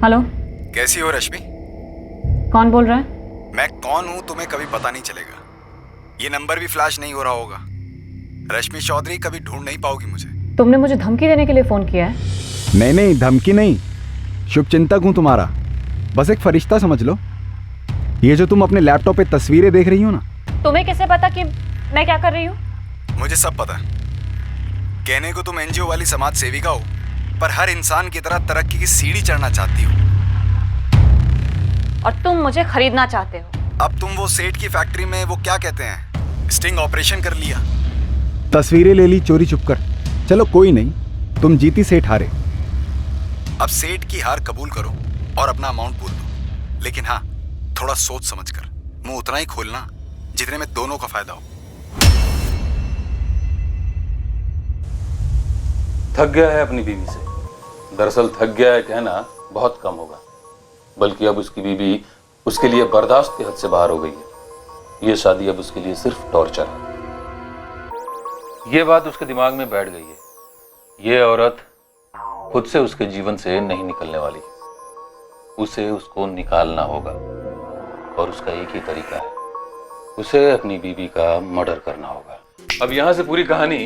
Hello. कैसी हो रश्मि? कौन बोल रहा है? मैं कौन हूँ तुम्हें कभी पता नहीं चलेगा। ये नंबर भी फ्लैश नहीं हो रहा होगा। रश्मि चौधरी कभी ढूंढ नहीं पाओगी मुझे। तुमने मुझे धमकी देने के लिए फोन किया है? नहीं, धमकी नहीं, शुभचिंतक हूं तुम्हारा। बस एक फरिश्ता समझ लो। ये जो तुम अपने लैपटॉप पे तस्वीरें देख रही हो ना, तुम्हें कैसे पता कि मैं क्या कर रही हूँ? मुझे सब पता है। कहने को तुम एनजीओ वाली समाज सेविका हो, पर हर इंसान की तरह तरक्की की सीढ़ी चढ़ना चाहती हो। और तुम मुझे खरीदना चाहते हो। अब तुम वो सेठ की फैक्ट्री में वो क्या कहते हैं, स्टिंग ऑपरेशन कर लिया। तस्वीरें ले ली चोरी छुपकर। चलो कोई नहीं, तुम जीती सेठ हारे। अब सेठ की हार कबूल करो और अपना अमाउंट बोल दो, लेकिन हाँ, थोड़ा सोच समझ कर। मुंह उतना ही खोलना जितने में दोनों का फायदा हो। थक गया है अपनी बीवी से। दरअसल थक गया है कहना बहुत कम होगा, बल्कि अब उसकी बीवी उसके लिए बर्दाश्त की हद से बाहर हो गई है। ये शादी अब उसके लिए सिर्फ टॉर्चर है। ये बात उसके दिमाग में बैठ गई है। ये औरत खुद से उसके जीवन से नहीं निकलने वाली। उसे उसको निकालना होगा, और उसका एक ही तरीका है, उसे अपनी बीवी का मर्डर करना होगा। अब यहां से पूरी कहानी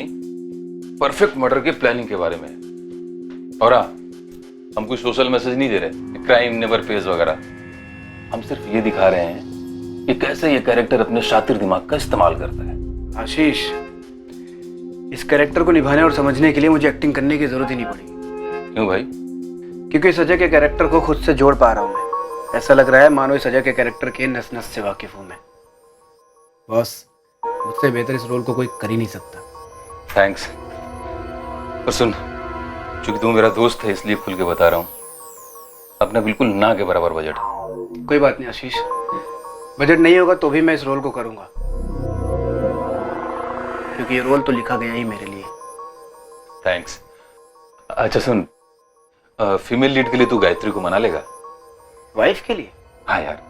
परफेक्ट मर्डर के प्लानिंग के बारे में है। और हाँ, हम कोई सोशल मैसेज नहीं दे रहे, क्राइम नेवर पेज वगैरह। हम सिर्फ ये दिखा रहे हैं कि कैसे ये कैरेक्टर अपने शातिर दिमाग का इस्तेमाल करता है। आशीष, इस कैरेक्टर को निभाने और समझने के लिए मुझे एक्टिंग करने की जरूरत ही नहीं पड़ी। क्यों भाई? क्योंकि इस अजय के कैरेक्टर को खुद से जोड़ पा रहा हूँ मैं। ऐसा लग रहा है मानो इस अजय के कैरेक्टर के नस नस से वाकिफ हूँ मैं। बॉस, मुझसे बेहतर इस रोल को कोई कर ही नहीं सकता। थैंक्स। और सुन, चूंकि तू मेरा दोस्त है इसलिए खुल के बता रहा हूँ, अपना बिल्कुल ना के बराबर बजट। कोई बात नहीं आशीष, बजट नहीं होगा तो भी मैं इस रोल को करूँगा, क्योंकि ये रोल तो लिखा गया ही मेरे लिए। थैंक्स। अच्छा सुन, फीमेल लीड के लिए तू गायत्री को मना लेगा? वाइफ के लिए? हाँ यार,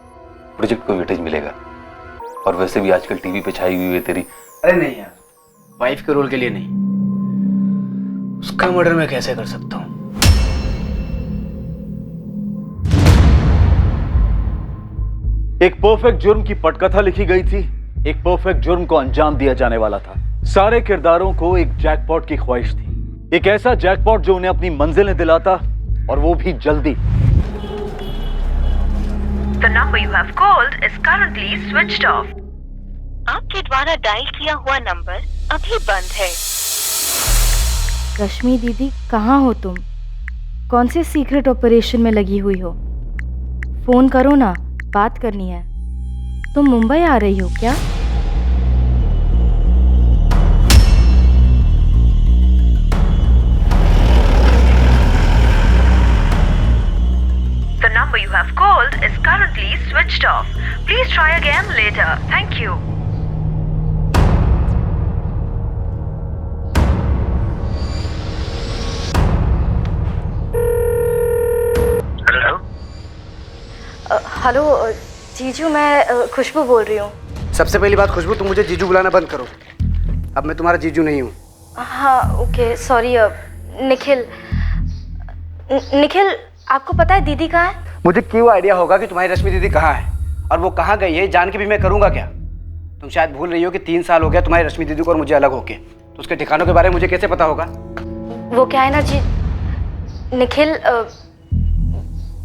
प्रोजेक्ट को वेटेज मिलेगा। और वैसे भी आजकल टीवी पे छाई हुई है तेरी। अरे नहीं यार, वाइफ के रोल के लिए नहीं। उसका मर्डर मैं कैसे कर सकता हूँ? एक परफेक्ट जुर्म की पटकथा लिखी गई थी। एक परफेक्ट जुर्म को अंजाम दिया जाने वाला था। सारे किरदारों को एक जैकपॉट की ख्वाहिश थी, एक ऐसा जैकपॉट जो उन्हें अपनी मंजिलें दिलाता, और वो भी जल्दी। The number you have called is currently switched off. आपके द्वारा डायल किया हुआ नंबर अभी बंद है। रश्मि दीदी, कहाँ हो तुम? कौन से सीक्रेट ऑपरेशन में लगी हुई हो? फोन करो ना, बात करनी है। तुम मुंबई आ रही हो क्या? The number you have called is currently switched off. Please try again later. Thank you. Hello जीजू, मैं खुशबू बोल रही हूँ। सबसे पहली बात खुशबू, तुम मुझे जीजू बुलाना बंद करो। अब मैं तुम्हारा जीजू नहीं हूँ। हाँ ओके, सॉरी। निखिल, आपको पता है दीदी कहाँ है? मुझे क्यों आइडिया होगा कि तुम्हारी रश्मि दीदी कहाँ है और वो कहाँ गई है, जान के भी मैं करूँगा क्या? तुम शायद भूल रही हो कि 3 साल हो गया तुम्हारी रश्मि दीदी को और मुझे अलग होके, तो उसके ठिकानों के बारे में मुझे कैसे पता होगा? वो क्या है ना जी निखिल,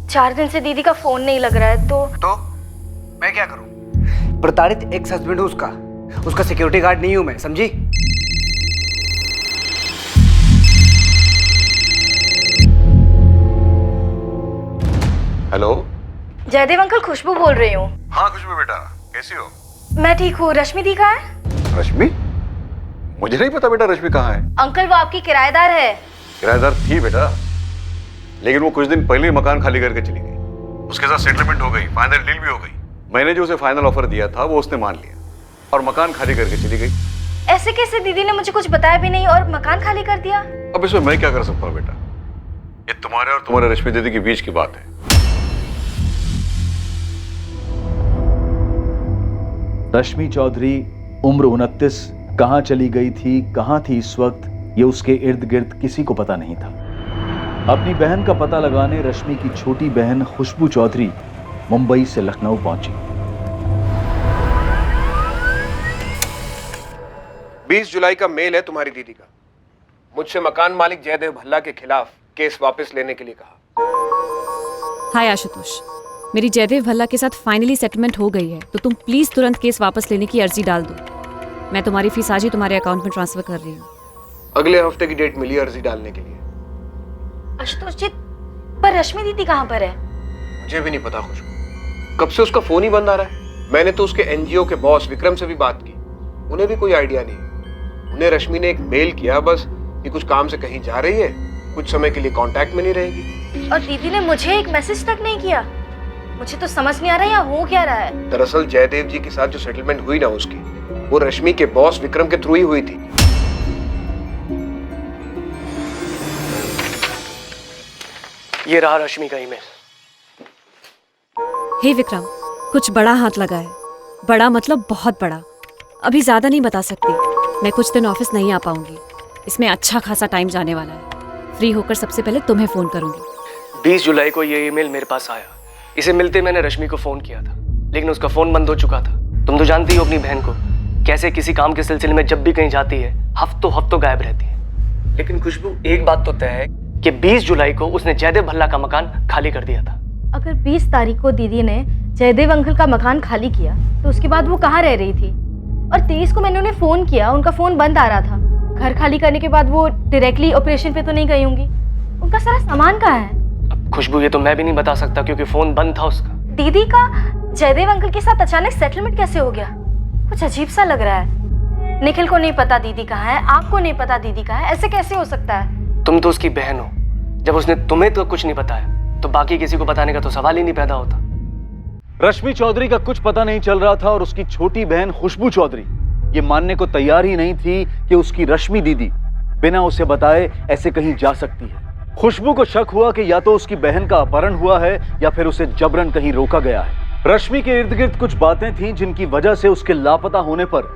4 दिन से दीदी का फोन नहीं लग रहा है। तो मैं क्या करूं? प्रताड़ित एक्स हस्बैंड हूं उसका सिक्योरिटी गार्ड नहीं हूं मैं, समझी? हेलो जयदेव अंकल, खुशबू बोल रही हूँ। हाँ खुशबू बेटा, कैसी हो? मैं ठीक हूँ। रश्मि दी कहाँ है? रश्मि? मुझे नहीं पता बेटा रश्मि कहाँ है। अंकल, वो आपकी किराएदार है। किराएदार थी बेटा, लेकिन वो कुछ दिन पहले ही मकान खाली करके चली गई। उसके साथ सेटलमेंट हो गई, फाइनल डील भी हो गई। मैंने जो उसे फाइनल ऑफर दिया था वो उसने मान लिया और मकान खाली करके चली गई। ऐसे कैसे? दीदी ने मुझे कुछ बताया भी नहीं और मकान खाली कर दिया। अब इसमें मैं क्या कर सकता हूँ बेटा? ये तुम्हारे और तुम्हारे रश्मि दीदी के बीच की बात है। रश्मि चौधरी, उम्र 29, कहाँ चली गई थी, कहाँ थी इस वक्त, ये उसके इर्द गिर्द किसी को पता नहीं था। अपनी बहन का पता लगाने रश्मि की छोटी बहन खुशबू चौधरी मुंबई से लखनऊ पहुंची। 20 जुलाई का मेल है तुम्हारी दीदी का। मुझसे मकान मालिक जयदेव भल्ला के खिलाफ केस वापस लेने के लिए कहा। हाय आशुतोष, मेरी जयदेव भल्ला के साथ फाइनली सेटलमेंट हो गई है, तो तुम प्लीज तुरंत केस वापस लेने की अर्जी डाल दो। मैं तुम्हारी फीस आज ही तुम्हारे अकाउंट में ट्रांसफर कर रही हूँ। अगले हफ्ते की डेट मिली अर्जी डालने के लिए। आशुतोष जी, पर रश्मि दीदी कहाँ पर है? मुझे भी नहीं पता खुशबू, कब से उसका फोन ही बंद आ रहा है। मैंने तो उसके एनजीओ के बॉस विक्रम से भी बात की, उन्हें भी कोई आइडिया नहीं। उन्हें रश्मि ने एक मेल किया बस कि कुछ काम से कहीं जा रही है, कुछ समय के लिए कांटेक्ट में नहीं रहेगी। और दीदी ने मुझे एक मैसेज तक नहीं किया। मुझे तो समझ नहीं आ रहा यहाँ हो क्या रहा है। दरअसल जयदेव जी के साथ जो सेटलमेंट हुई ना उसकी, वो रश्मि के बॉस विक्रम के थ्रू ही हुई थी। ये रहा रश्मि का ईमेल। हे विक्रम, कुछ बड़ा हाथ लगा है। बड़ा मतलब बहुत बड़ा। अभी ज्यादा नहीं बता सकती। मैं कुछ दिन ऑफिस नहीं आ पाऊंगी। इसमें अच्छा खासा टाइम जाने वाला है। फ्री होकर सबसे पहले तुम्हें फोन करूंगी। 20 जुलाई को ये ईमेल मेरे पास आया। इसे मिलते मैंने रश्मि को फोन किया था, लेकिन उसका फोन बंद हो चुका था। तुम तो जानती हो अपनी बहन को, कैसे किसी काम के सिलसिले में जब भी कहीं जाती है हफ्तों गायब रहती है। लेकिन खुशबू, एक बात तो तय है कि 20 जुलाई को उसने जयदेव भल्ला का मकान खाली कर दिया था। अगर 20 तारीख को दीदी ने जयदेव अंकल का मकान खाली किया तो उसके बाद वो कहाँ रह रही थी? और 23 को मैंने उन्हें फोन किया, उनका फोन बंद आ रहा था। घर खाली करने के बाद वो डायरेक्टली ऑपरेशन पे तो नहीं गई होंगी। उनका सारा सामान कहाँ है? अब खुशबू, ये तो मैं भी नहीं बता सकता क्योंकि फोन बंद था उसका। दीदी का जयदेव अंकल के साथ अचानक सेटलमेंट कैसे हो गया? कुछ अजीब सा लग रहा है। निखिल को नहीं पता दीदी कहाँ है, आपको नहीं पता दीदी कहाँ है, ऐसे कैसे हो सकता है? तुम तो उसकी बहन हो। जब उसने तुम्हें तो कुछ नहीं बताया तो बाकी किसी को बताने का तो सवाल ही नहीं पैदा होता। रश्मि चौधरी का कुछ पता नहीं चल रहा था और उसकी छोटी बहन खुशबू चौधरी ये मानने को तैयार ही नहीं थी कि उसकी रश्मि दीदी बिना उसे बताए ऐसे कहीं जा सकती है। खुशबू को शक हुआ कि या तो उसकी बहन का अपहरण हुआ है या फिर उसे जबरन कहीं रोका गया है। रश्मि के इर्द गिर्द कुछ बातें थीं जिनकी वजह से उसके लापता होने पर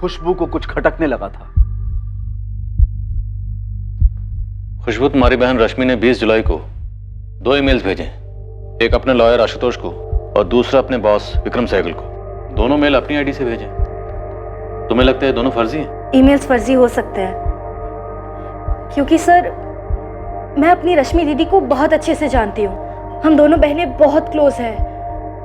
खुशबू को कुछ खटकने लगा था। खुशबू, तुम्हारी बहन रश्मि ने 20 जुलाई को 2 ईमेल्स भेजे, एक अपने लॉयर आशुतोष को और दूसरा अपने बॉस विक्रम सहगल को। दोनों मेल अपनी आईडी से भेजे। तुम्हें लगता है दोनों फर्जी हैं? ईमेल्स फर्जी हो सकते हैं क्योंकि सर, मैं अपनी रश्मि दीदी को बहुत अच्छे से जानती हूँ। हम दोनों बहनें बहुत क्लोज हैं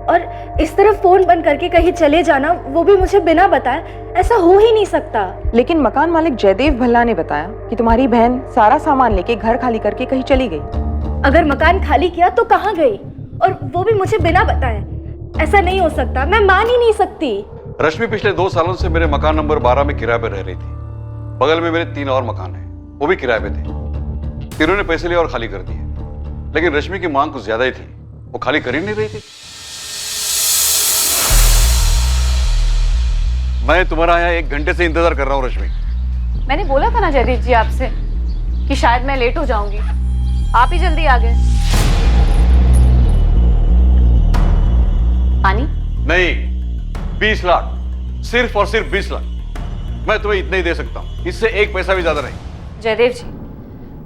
और इस तरह फोन बंद करके कहीं चले जाना, वो भी मुझे बिना बताए, ऐसा हो ही नहीं सकता। लेकिन मकान मालिक जयदेव भल्ला ने बताया कि तुम्हारी बहन सारा सामान लेके घर खाली करके कहीं चली गई। अगर मकान खाली किया तो कहाँ गई, और वो भी मुझे बिना बताए? ऐसा नहीं हो सकता, मैं मान ही नहीं सकती। रश्मि पिछले 2 सालों से मेरे मकान नंबर 12 में किराए पर रह रही थी। बगल में मेरे 3 और मकान हैं, वो भी किराए पे थे। तीनों ने पैसे लिए और खाली कर दिए, लेकिन रश्मि की मांग कुछ ज्यादा ही थी, वो खाली कर ही नहीं रही थी। मैं तुम्हारा यहाँ 1 घंटे से इंतजार कर रहा हूँ रश्मि। मैंने बोला था ना जयदीप जी आपसे कि शायद मैं लेट हो जाऊंगी, आप ही जल्दी आ गए। पानी? नहीं, 20 लाख, सिर्फ और सिर्फ 20 लाख। मैं तुम्हें इतना ही दे सकता हूँ, इससे 1 पैसा भी ज्यादा नहीं। जयदेव जी,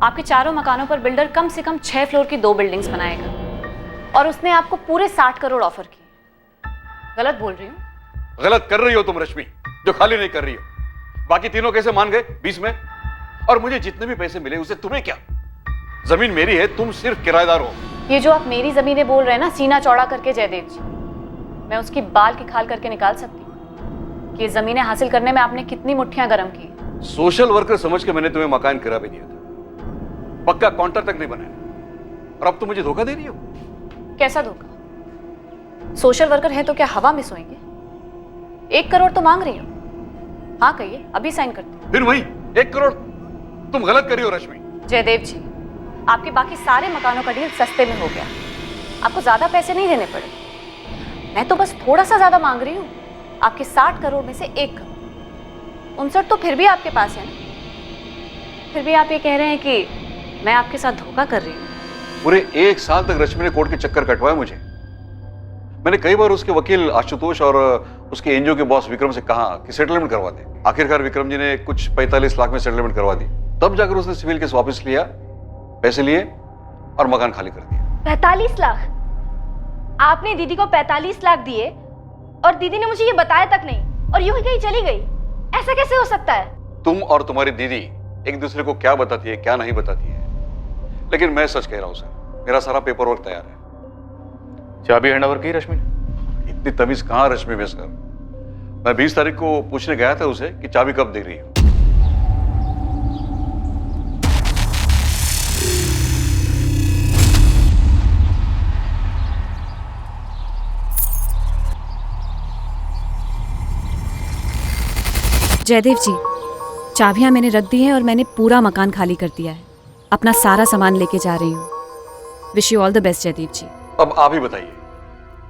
आपके चारों मकानों पर बिल्डर कम से कम 6 फ्लोर की 2 बिल्डिंग्स बनाएगा और उसने आपको पूरे 60 करोड़ ऑफर किए। गलत बोल रही हूँ? गलत कर रही हो तुम रश्मि, जो खाली नहीं कर रही हो। बाकी तीनों कैसे मान गए 20 में? और मुझे जितने भी पैसे मिले उसे तुम्हें क्या? जमीन मेरी है, तुम सिर्फ किराएदार हो। ये जो आप मेरी जमीनें बोल रहे हैं ना, सीना चौड़ा करके जयदेव जी, मैं उसकी बाल की खाल करके निकाल सकती हूँ कि ये जमीनें हासिल करने में आपने कितनी मुट्ठियां गर्म की। सोशल वर्कर समझ के मैंने तुम्हें मकान किराए पे दिया था, पक्का कॉन्ट्रैक्ट तक नहीं बनाया, और अब तुम मुझे धोखा दे रही हो। कैसा धोखा? सोशल वर्कर है तो क्या हवा में सोएंगे? 1 करोड़ तो मांग रही हो। हाँ कहिए, अभी साइन करते। फिर वही 1 करोड़? तुम गलत कर रही हो रश्मि। जयदेव जी, आपके बाकी सारे मकानों का डील सस्ते में हो गया, आपको ज्यादा पैसे नहीं देने पड़े। मैं तो बस थोड़ा सा ज्यादा मांग रही हूँ, आपके 60 करोड़ में से 1 करोड़। 59 तो फिर भी आपके पास है ना। फिर भी आप ये कह रहे हैं कि मैं आपके साथ धोखा कर रही हूँ। पूरे 1 साल तक रश्मि ने कोर्ट के चक्कर कटवाए मुझे। मैंने कई बार उसके वकील आशुतोष और उसके एनजीओ के बॉस विक्रम से कहा कि सेटलमेंट करवा दे। आखिरकार विक्रम जी ने कुछ 45 लाख में सेटलमेंट करवा दी। तब जाकर उसने सिविल केस वापस लिया, पैसे लिए और मकान खाली कर दिया। 45 लाख? आपने दीदी को 45 लाख दिए और दीदी ने मुझे ये बताया तक नहीं और यूं ही कहीं चली गई? ऐसा कैसे हो सकता है? तुम और तुम्हारी दीदी एक दूसरे को क्या बताती है क्या नहीं बताती है, लेकिन मैं सच कह रहा हूं सर, मेरा सारा पेपर वर्क तैयार है। चाबी हैंड ओवर की रश्मि ने? इतनी तमीज कहां रश्मि में सर। मैं 20 तारीख को पूछने गया था उसे कि चाबी कब दे रही है। जयदेव जी, चाबियां मैंने रख दी है और मैंने पूरा मकान खाली कर दिया है। अपना सारा सामान लेके जा रही हूँ। Wish you all the best Jaidev ji. अब आप ही बताइए,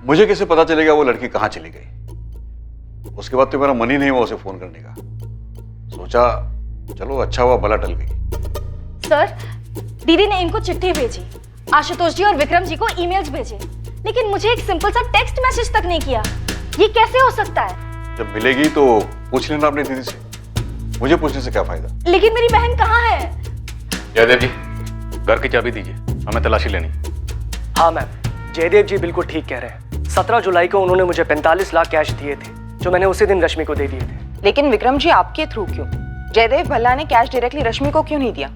मुझे कैसे पता चलेगा वो लड़की कहाँ चली गई? उसके बाद तो मेरा मन ही नहीं हुआ उसे फोन करने का। सोचा चलो अच्छा हुआ भला टल गई। सर, दीदी ने इनको चिट्ठी भेजी, आशुतोष जी और विक्रम जी को ईमेल्स भेजे, लेकिन मुझे एक सिंपल सा टेक्स्ट मैसेज तक नहीं किया। ये कैसे हो सकता है? जब मिलेगी तो पूछ लेना अपनी दीदी से, मुझे पूछने से क्या फायदा? लेकिन मेरी बहन कहाँ है? जयदेव जी, घर की चाबी दीजिए, हमें तलाशी लेनी। हाँ मैम, जयदेव जी बिल्कुल ठीक कह रहे हैं। 17 जुलाई को उन्होंने मुझे 45 लाख कैश दिए थे, जो मैंने उसी दिन रश्मि को दे दिए थे। लेकिन विक्रम जी आपके थ्रू क्यों? जयदेव भल्ला ने कैश डायरेक्टली रश्मि को क्यों नहीं दिया?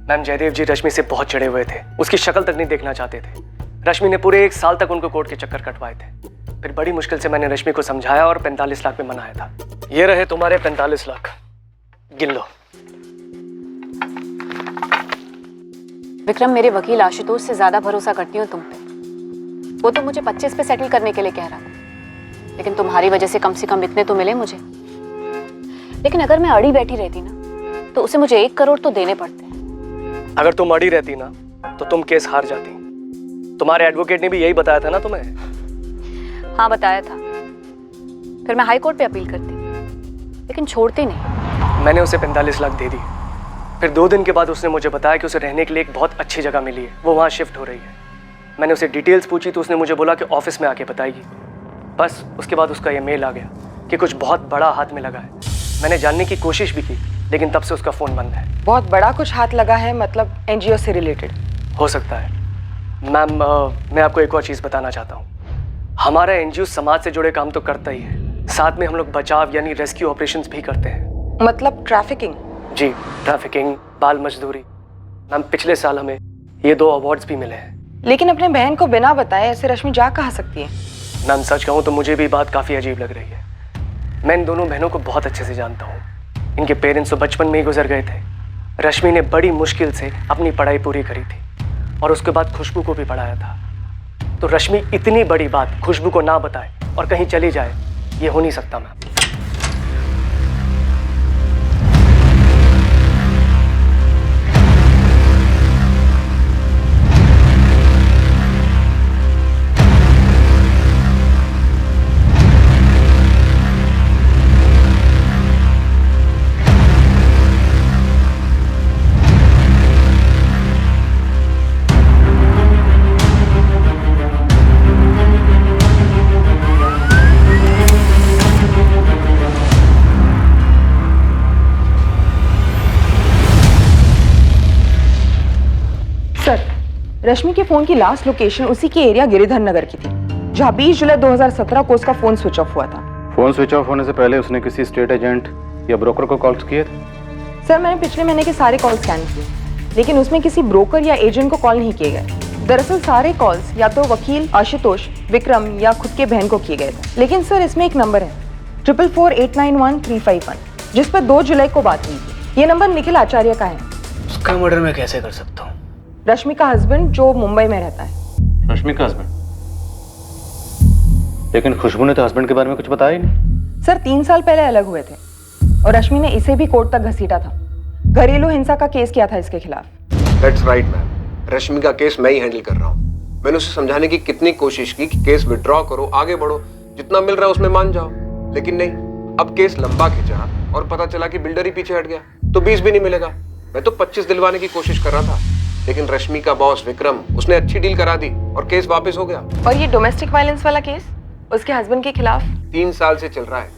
मैम, जयदेव जी रश्मि से बहुत चिढ़े हुए थे, उसकी शक्ल तक नहीं देखना चाहते थे। रश्मि ने पूरे 1 साल तक उनको कोर्ट के चक्कर कटवाए थे। फिर बड़ी मुश्किल से मैंने रश्मि को समझाया और 45 लाख में मनाया था। ये रहे तुम्हारे 45 लाख, गिन लो। विक्रम, मेरे वकील आशुतोष से ज्यादा भरोसा करती हूँ तुम पे। वो तो मुझे 25 पे सेटल करने के लिए कह रहा था, लेकिन तुम्हारी वजह से कम इतने तो मिले मुझे। लेकिन अगर मैं अड़ी बैठी रहती ना, तो उसे मुझे 1 करोड़ तो देने पड़ते हैं। अगर तुम अड़ी रहती ना, तो तुम केस हार जाती। तुम्हारे एडवोकेट ने भी यही बताया था ना तुम्हें? हाँ, बताया था। फिर मैं हाई कोर्ट पे अपील करती, लेकिन छोड़ते नहीं। मैंने उसे 45 लाख दे दी। फिर 2 दिन के बाद उसने मुझे बताया कि उसे रहने के लिए एक बहुत अच्छी जगह मिली है, वो वहाँ शिफ्ट हो रही है। मैंने उसे डिटेल्स पूछी तो उसने मुझे बोला कि ऑफिस में आके बताएगी। बस उसके बाद उसका ये मेल आ गया कि कुछ बहुत बड़ा हाथ में लगा है। मैंने जानने की कोशिश भी की, लेकिन तब से उसका फ़ोन बंद है। बहुत बड़ा कुछ हाथ लगा है, मतलब एनजीओ से रिलेटेड? हो सकता है मैम। मैं आपको एक और चीज़ बताना चाहता हूँ। हमारा एनजीओ समाज से जुड़े काम तो करता ही है, साथ में हम लोग बचाव यानी रेस्क्यू ऑपरेशंस भी करते हैं। मतलब ट्रैफिकिंग? जी, ट्रैफिकिंग, बाल मजदूरी। मैम, पिछले साल हमें ये 2 अवार्ड्स भी मिले हैं। लेकिन अपने बहन को बिना बताए ऐसे रश्मि जा कहाँ सकती है? मैम, सच कहूँ तो मुझे भी बात काफ़ी अजीब लग रही है। मैं इन दोनों बहनों को बहुत अच्छे से जानता हूँ। इनके पेरेंट्स तो बचपन में ही गुजर गए थे। रश्मि ने बड़ी मुश्किल से अपनी पढ़ाई पूरी करी थी और उसके बाद खुशबू को भी पढ़ाया था। तो रश्मि इतनी बड़ी बात खुशबू को ना बताए और कहीं चली जाए, ये हो नहीं सकता मैम। रश्मि के फोन की लास्ट लोकेशन उसी के एरिया गिरिधर नगर की थी, जहाँ 20 जुलाई 2017 को उसका फोन स्विच ऑफ हुआ था। फोन स्विच ऑफ होने से पहले उसने किसी स्टेट एजेंट या ब्रोकर को कॉल्स किए थे? सर, मैंने पिछले महीने के सारे कॉल स्कैन किए, लेकिन उसमें किसी ब्रोकर या एजेंट को कॉल नहीं किए गए। दरअसल सारे कॉल्स या तो वकील आशुतोष, विक्रम या खुद के बहन को किए गए थे। लेकिन सर, इसमें एक नंबर है 444891-351, जिस पर 2 जुलाई को बात हुई थी। ये नंबर निखिल आचार्य का है। उसका मर्डर मैं कैसे कर सकता हूँ? रश्मि का हस्बैंड जो मुंबई में रहता है। रश्मि का हस्बैंड? लेकिन खुशबू ने तो हस्बैंड के बारे में कुछ बताया ही नहीं। सर, 3 साल पहले अलग हुए थे और रश्मि ने इसे भी कोर्ट तक घसीटा था। घरेलू हिंसा का केस किया था इसके खिलाफ। दैट्स राइट मैम, रश्मि का केस मैं ही हैंडल कर रहा हूँ। मैंने उसे समझाने की कितनी कोशिश की कि केस विड्रॉ करो, आगे बढ़ो, जितना मिल रहा है उसमें मान जाओ, लेकिन नहीं। अब केस लंबा खिंचा और पता चला कि बिल्डर ही पीछे हट गया, तो 20 भी नहीं मिलेगा। मैं तो 25 दिलवाने की कोशिश कर रहा था, लेकिन रश्मि का बॉस विक्रम, उसने अच्छी डील करा दी और केस वापस हो गया। और ये डोमेस्टिक वायलेंस वाला केस उसके हस्बैंड के खिलाफ 3 साल से चल रहा है।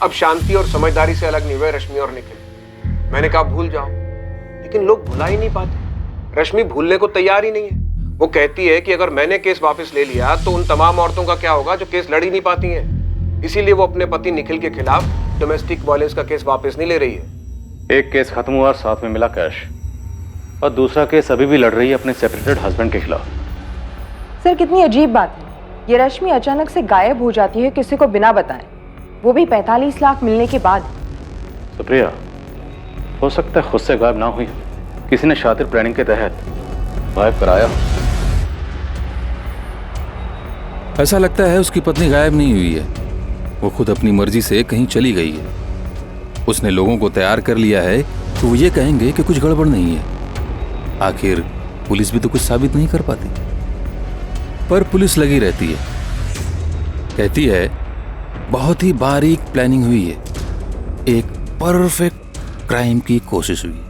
अब शांति और समझदारी से अलग नहीं हुए रश्मि और निखिल। मैंने कहा भूल जाओ, लेकिन लोग भुला ही नहीं पाते। रश्मि भूलने को तैयार ही नहीं है। वो कहती है कि अगर मैंने केस वापस ले लिया तो उन तमाम औरतों का क्या होगा जो केस लड़ ही नहीं पाती हैं। इसीलिए वो अपने पति निखिल के खिलाफ डोमेस्टिक वायलेंस का केस वापस नहीं ले रही है। एक केस खत्म हुआ और साथ में मिला कैश, और दूसरा केस अभी भी लड़ रही है अपने सेपरेटेड हस्बैंड के खिलाफ। सर कितनी अजीब बात है, ये रश्मि अचानक से गायब हो जाती है किसी को बिना बताए, वो भी 45 लाख मिलने के बाद। सुप्रिया, हो सकता है खुद से गायब ना हुई, किसी ने शातिर प्लानिंग के तहत गायब कराया। ऐसा लगता है उसकी पत्नी गायब नहीं हुई है, वो खुद अपनी मर्जी से कहीं चली गई है। उसने लोगों को तैयार कर लिया है तो वो ये कहेंगे कि कुछ गड़बड़ नहीं है। आखिर पुलिस भी तो कुछ साबित नहीं कर पाती, पर पुलिस लगी रहती है, कहती है बहुत ही बारीक प्लानिंग हुई है, एक परफेक्ट क्राइम की कोशिश हुई।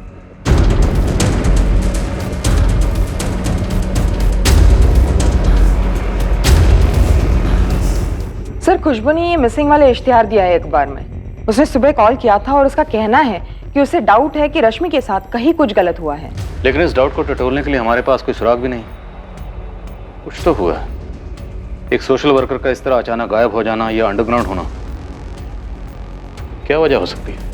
सर खुशबू ने ये मिसिंग वाले इश्तिहार दिया है अखबार में। उसने सुबह कॉल किया था और उसका कहना है कि उसे डाउट है कि रश्मि के साथ कहीं कुछ गलत हुआ है। लेकिन इस डाउट को टटोलने के लिए हमारे पास कोई सुराग भी नहीं। कुछ तो हुआ है, एक सोशल वर्कर का इस तरह अचानक गायब हो जाना या अंडरग्राउंड होना, क्या वजह हो सकती है?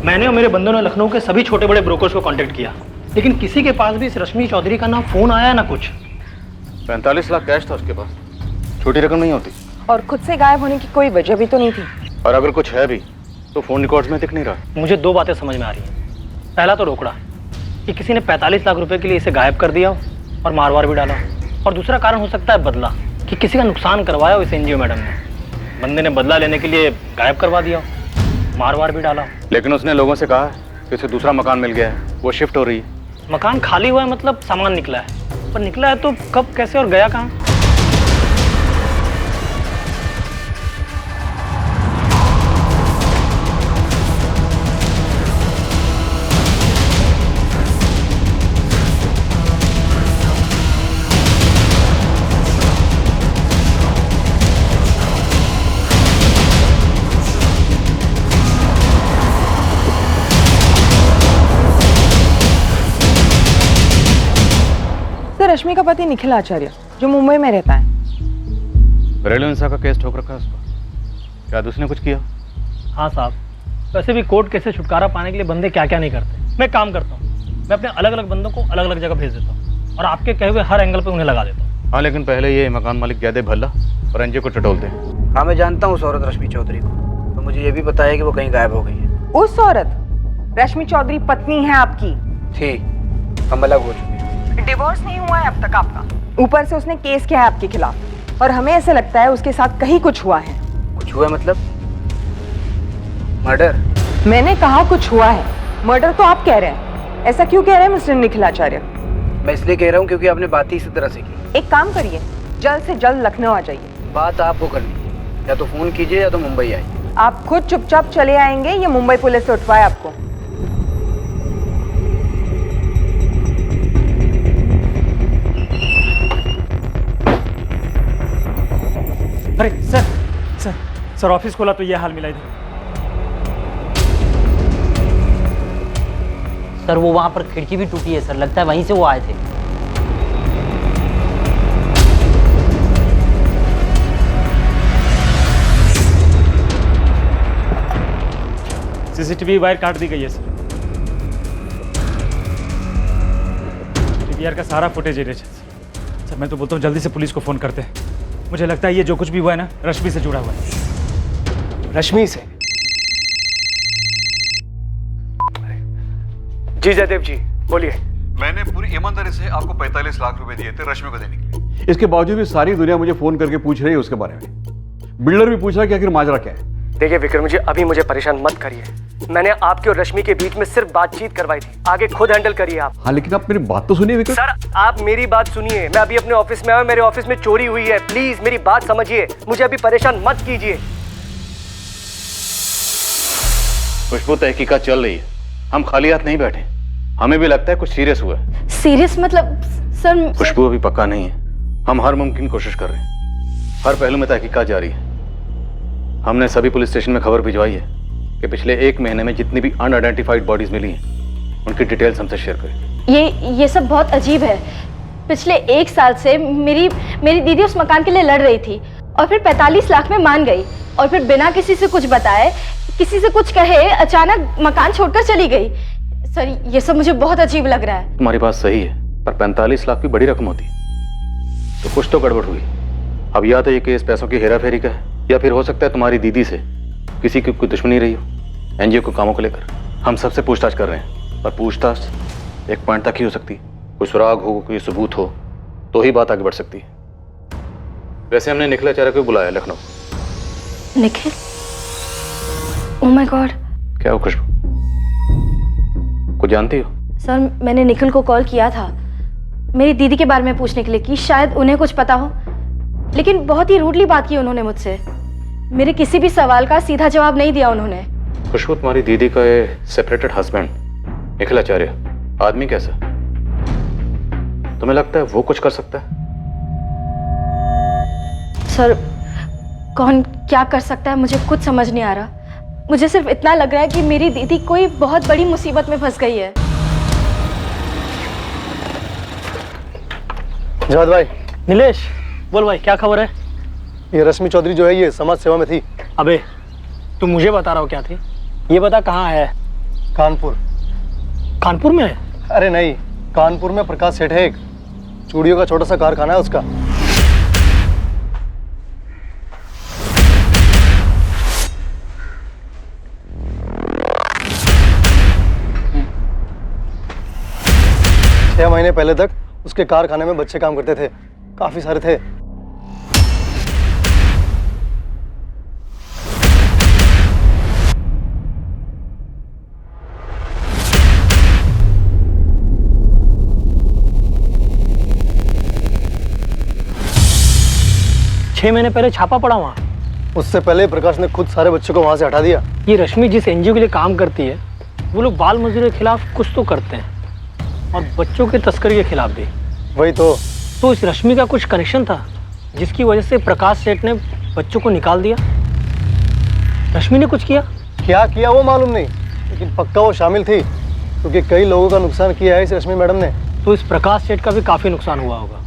मैंने और मेरे बंदों ने लखनऊ के सभी छोटे बड़े ब्रोकर्स को कांटेक्ट किया, लेकिन किसी के पास भी इस रश्मि चौधरी का ना फोन आया ना कुछ। 45 लाख कैश था उसके पास, छोटी रकम नहीं होती। और खुद से गायब होने की कोई वजह भी तो नहीं थी। और अगर कुछ है भी तो फोन रिकॉर्ड्स में दिख नहीं रहा। मुझे दो बातें समझ में आ रही हैं। पहला तो रोकड़ा कि किसी ने 45 लाख रुपए के लिए इसे गायब कर दिया और मारवार भी डाला, और दूसरा कारण हो सकता है बदला, कि किसी का नुकसान करवाया हो इस एनजीओ मैडम ने। बंदे ने बदला लेने के लिए गायब करवा दिया, मारवार भी डाला। लेकिन उसने लोगों से कहा कि उसे दूसरा मकान मिल गया है, वो शिफ्ट हो रही है। मकान खाली हुआ है मतलब सामान निकला है, पर निकला है तो कब, कैसे और गया कहाँ? रश्मि का पति निखिल आचार्य जो मुंबई में रहता है। घरेलू हिंसा का केस ठोक रखा है उसको, क्या उसने कुछ किया? हाँ साहब, वैसे भी कोर्ट केस से छुटकारा पाने के लिए बंदे क्या क्या नहीं करते। मैं काम करता हूँ, मैं अपने अलग अलग बंदों को अलग अलग जगह भेज देता हूँ और आपके कहे हुए हर एंगल पे उन्हें लगा देता हूँ। हाँ, लेकिन पहले ये मकान मालिक ज्यादा भल्ला और एनजीओ को टटोलते हैं। हाँ, मैं जानता हूँ उस औरत रश्मि चौधरी को, तो मुझे ये भी बताया कि वो कहीं गायब हो गई है। उस औरत रश्मि चौधरी पत्नी है आपकी? थी, हम अलग हो चुके हैं। डिवोर्स नहीं हुआ है अब तक आपका। ऊपर से उसने केस किया है आपके खिलाफ, और हमें ऐसा लगता है उसके साथ कहीं कुछ हुआ है। कुछ हुआ मतलब? मर्डर? मैंने कहा कुछ हुआ है, मर्डर तो आप कह रहे हैं। ऐसा क्यों कह रहे हैं मिस्टर निखिल आचार्य? मैं इसलिए कह रहा हूँ क्योंकि आपने बात ही इसी तरह से की। एक काम करिए, जल्द से जल्द लखनऊ आ जाइए। बात आपको करनी है, या तो फोन कीजिए या तो मुंबई आइए। आप खुद चुपचाप चले आएंगे या मुंबई पुलिस से उठवाए आपको? अरे सर, सर सर ऑफिस खोला तो ये हाल मिला इधर। सर वो वहां पर खिड़की भी टूटी है सर, लगता है वहीं से वो आए थे। सीसीटीवी वायर काट दी गई है सर। टीवीआर का सारा फुटेज है सर। मैं तो बोलता हूँ जल्दी से पुलिस को फोन करते हैं। मुझे लगता है ये जो कुछ भी हुआ है ना, रश्मि से जुड़ा हुआ है। रश्मि से? जी जयदेव जी बोलिए। मैंने पूरी ईमानदारी से आपको 45 लाख रुपए दिए थे रश्मि को देने के लिए। इसके बावजूद भी सारी दुनिया मुझे फोन करके पूछ रही है उसके बारे में। बिल्डर भी पूछ रहा है कि आखिर माजरा क्या है। देखिए विक्रम जी, अभी मुझे परेशान मत करिए। मैंने आपके और रश्मि के बीच में सिर्फ बातचीत करवाई थी, आगे खुद हैंडल करिए आप। हाँ, लेकिन आप मेरी बात तो सुनिए विक्रम। सर आप मेरी बात सुनिए, मैं अभी अपने ऑफिस में आया, मेरे ऑफिस में चोरी हुई है, प्लीज मेरी बात समझिए, मुझे अभी परेशान मत कीजिए। खुशबू, तहकीकात चल रही है, हम खाली हाथ नहीं बैठे। हमें भी लगता है कुछ सीरियस हुआ है। सीरियस मतलब सर? खुशबू, अभी पक्का नहीं है। हम हर मुमकिन कोशिश कर रहे हैं। हर पहलू में तहकीकात जारी है। हमने सभी पुलिस स्टेशन में खबर भिजवाई है कि पिछले 1 महीने में जितनी भी अनआइडेंटिफाइड बॉडीज मिली हैं उनकी डिटेल्स हमसे शेयर करें। ये सब बहुत अजीब है। पिछले 1 साल से मेरी दीदी उस मकान के लिए लड़ रही थी और फिर 45 लाख में मान गई और फिर बिना किसी से कुछ बताए, किसी से कुछ कहे, अचानक मकान छोड़कर चली गई। सर, ये सब मुझे बहुत अजीब लग रहा है। तुम्हारी बात सही है, पर 45 लाख भी बड़ी रकम होती है, तो कुछ तो गड़बड़ हुई। अब या तो ये केस पैसों की हेरा फेरी का है, या फिर हो सकता है तुम्हारी दीदी से किसी की कोई दुश्मनी रही हो एनजीओ को कामों को लेकर। हम सबसे पूछताछ कर रहे हैं, पर पूछताछ एक पॉइंट तक ही हो सकती है। कोई सुराग हो, कोई सबूत हो, तो ही बात आगे बढ़ सकती है। वैसे हमने निखिल आचार्य को बुलाया Lucknow. Nikhil? Oh my God. क्या हो खुशबू, कुछ जानती हो? सर, मैंने निखिल को कॉल किया था मेरी दीदी के बारे में पूछने के लिए कि शायद उन्हें कुछ पता हो, लेकिन बहुत ही रूडली बात की उन्होंने मुझसे। मेरे किसी भी सवाल का सीधा जवाब नहीं दिया उन्होंने। खुशबू, तुम्हारी दीदी का ये सेपरेटेड हस्बैंड निखिल आचार्य आदमी कैसा? तुम्हें लगता है वो कुछ कर सकता है? सर, कौन क्या कर सकता है मुझे कुछ समझ नहीं आ रहा। मुझे सिर्फ इतना लग रहा है कि मेरी दीदी कोई बहुत बड़ी मुसीबत में फंस गई है। जावेद भाई। नीलेश, बोल भाई, क्या खबर है? ये रश्मि चौधरी जो है, ये समाज सेवा में थी। अबे, तुम मुझे बता रहा हो क्या थी? ये बता कहाँ है? कानपुर। कानपुर में है? अरे नहीं, कानपुर में प्रकाश सेठ है, एक चूड़ियों का छोटा सा कारखाना है उसका। छह महीने पहले तक उसके कारखाने में बच्चे काम करते थे, काफी सारे थे। छह महीने पहले छापा पड़ा वहाँ? उससे पहले प्रकाश ने खुद सारे बच्चों को वहां से हटा दिया। ये रश्मि जिस एनजीओ के लिए काम करती है, वो लोग बाल मजदूरी के खिलाफ कुछ तो करते हैं और बच्चों के तस्करी के खिलाफ भी। वही तो इस रश्मि का कुछ कनेक्शन था जिसकी वजह से प्रकाश सेठ ने बच्चों को निकाल दिया। रश्मि ने कुछ किया? क्या किया वो मालूम नहीं, लेकिन पक्का वो शामिल थी, क्योंकि कई लोगों का नुकसान किया है इस रश्मि मैडम ने। तो इस प्रकाश सेठ का भी काफी नुकसान हुआ होगा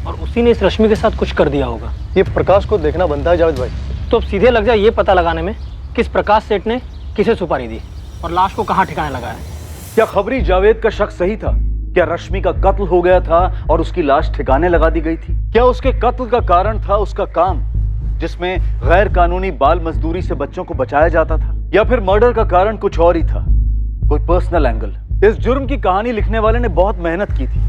और उसी ने इस रश्मि के साथ कुछ कर दिया होगा। ये प्रकाश को देखना बनता है जावेद भाई। तो अब सीधे लग जाए ये पता लगाने में किस प्रकाश सेठ ने किसे सुपारी दी और लाश को कहाँ ठिकाने लगाया। क्या खबरी जावेद का शक सही था? क्या रश्मि का कत्ल हो गया था और उसकी लाश ठिकाने लगा दी गई थी? क्या उसके कत्ल का कारण था उसका काम, जिसमें गैर कानूनी बाल मजदूरी से बच्चों को बचाया जाता था? या फिर मर्डर का कारण कुछ और ही था, कोई पर्सनल एंगल? इस जुर्म की कहानी लिखने वाले ने बहुत मेहनत की थी,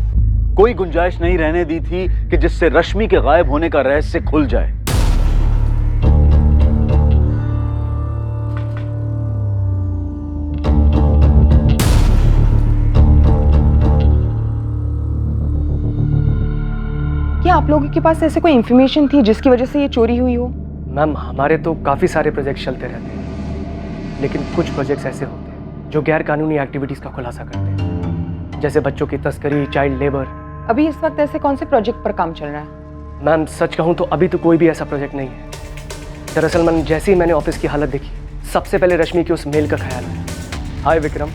कोई गुंजाइश नहीं रहने दी थी कि जिससे रश्मि के गायब होने का रहस्य खुल जाए। क्या आप लोगों के पास ऐसे कोई इन्फॉर्मेशन थी जिसकी वजह से ये चोरी हुई हो? मैम, हमारे तो काफ़ी सारे प्रोजेक्ट चलते रहते हैं, लेकिन कुछ प्रोजेक्ट्स ऐसे होते हैं जो गैर कानूनी एक्टिविटीज़ का खुलासा करते हैं, जैसे बच्चों की तस्करी, चाइल्ड लेबर। अभी इस वक्त ऐसे कौन से प्रोजेक्ट पर काम चल रहा है? मैम, सच कहूँ तो अभी तो कोई भी ऐसा प्रोजेक्ट नहीं है। दरअसल मैम, जैसे ही मैंने ऑफिस की हालत देखी, सबसे पहले रश्मि की उस मेल का ख्याल आया। हाय विक्रम,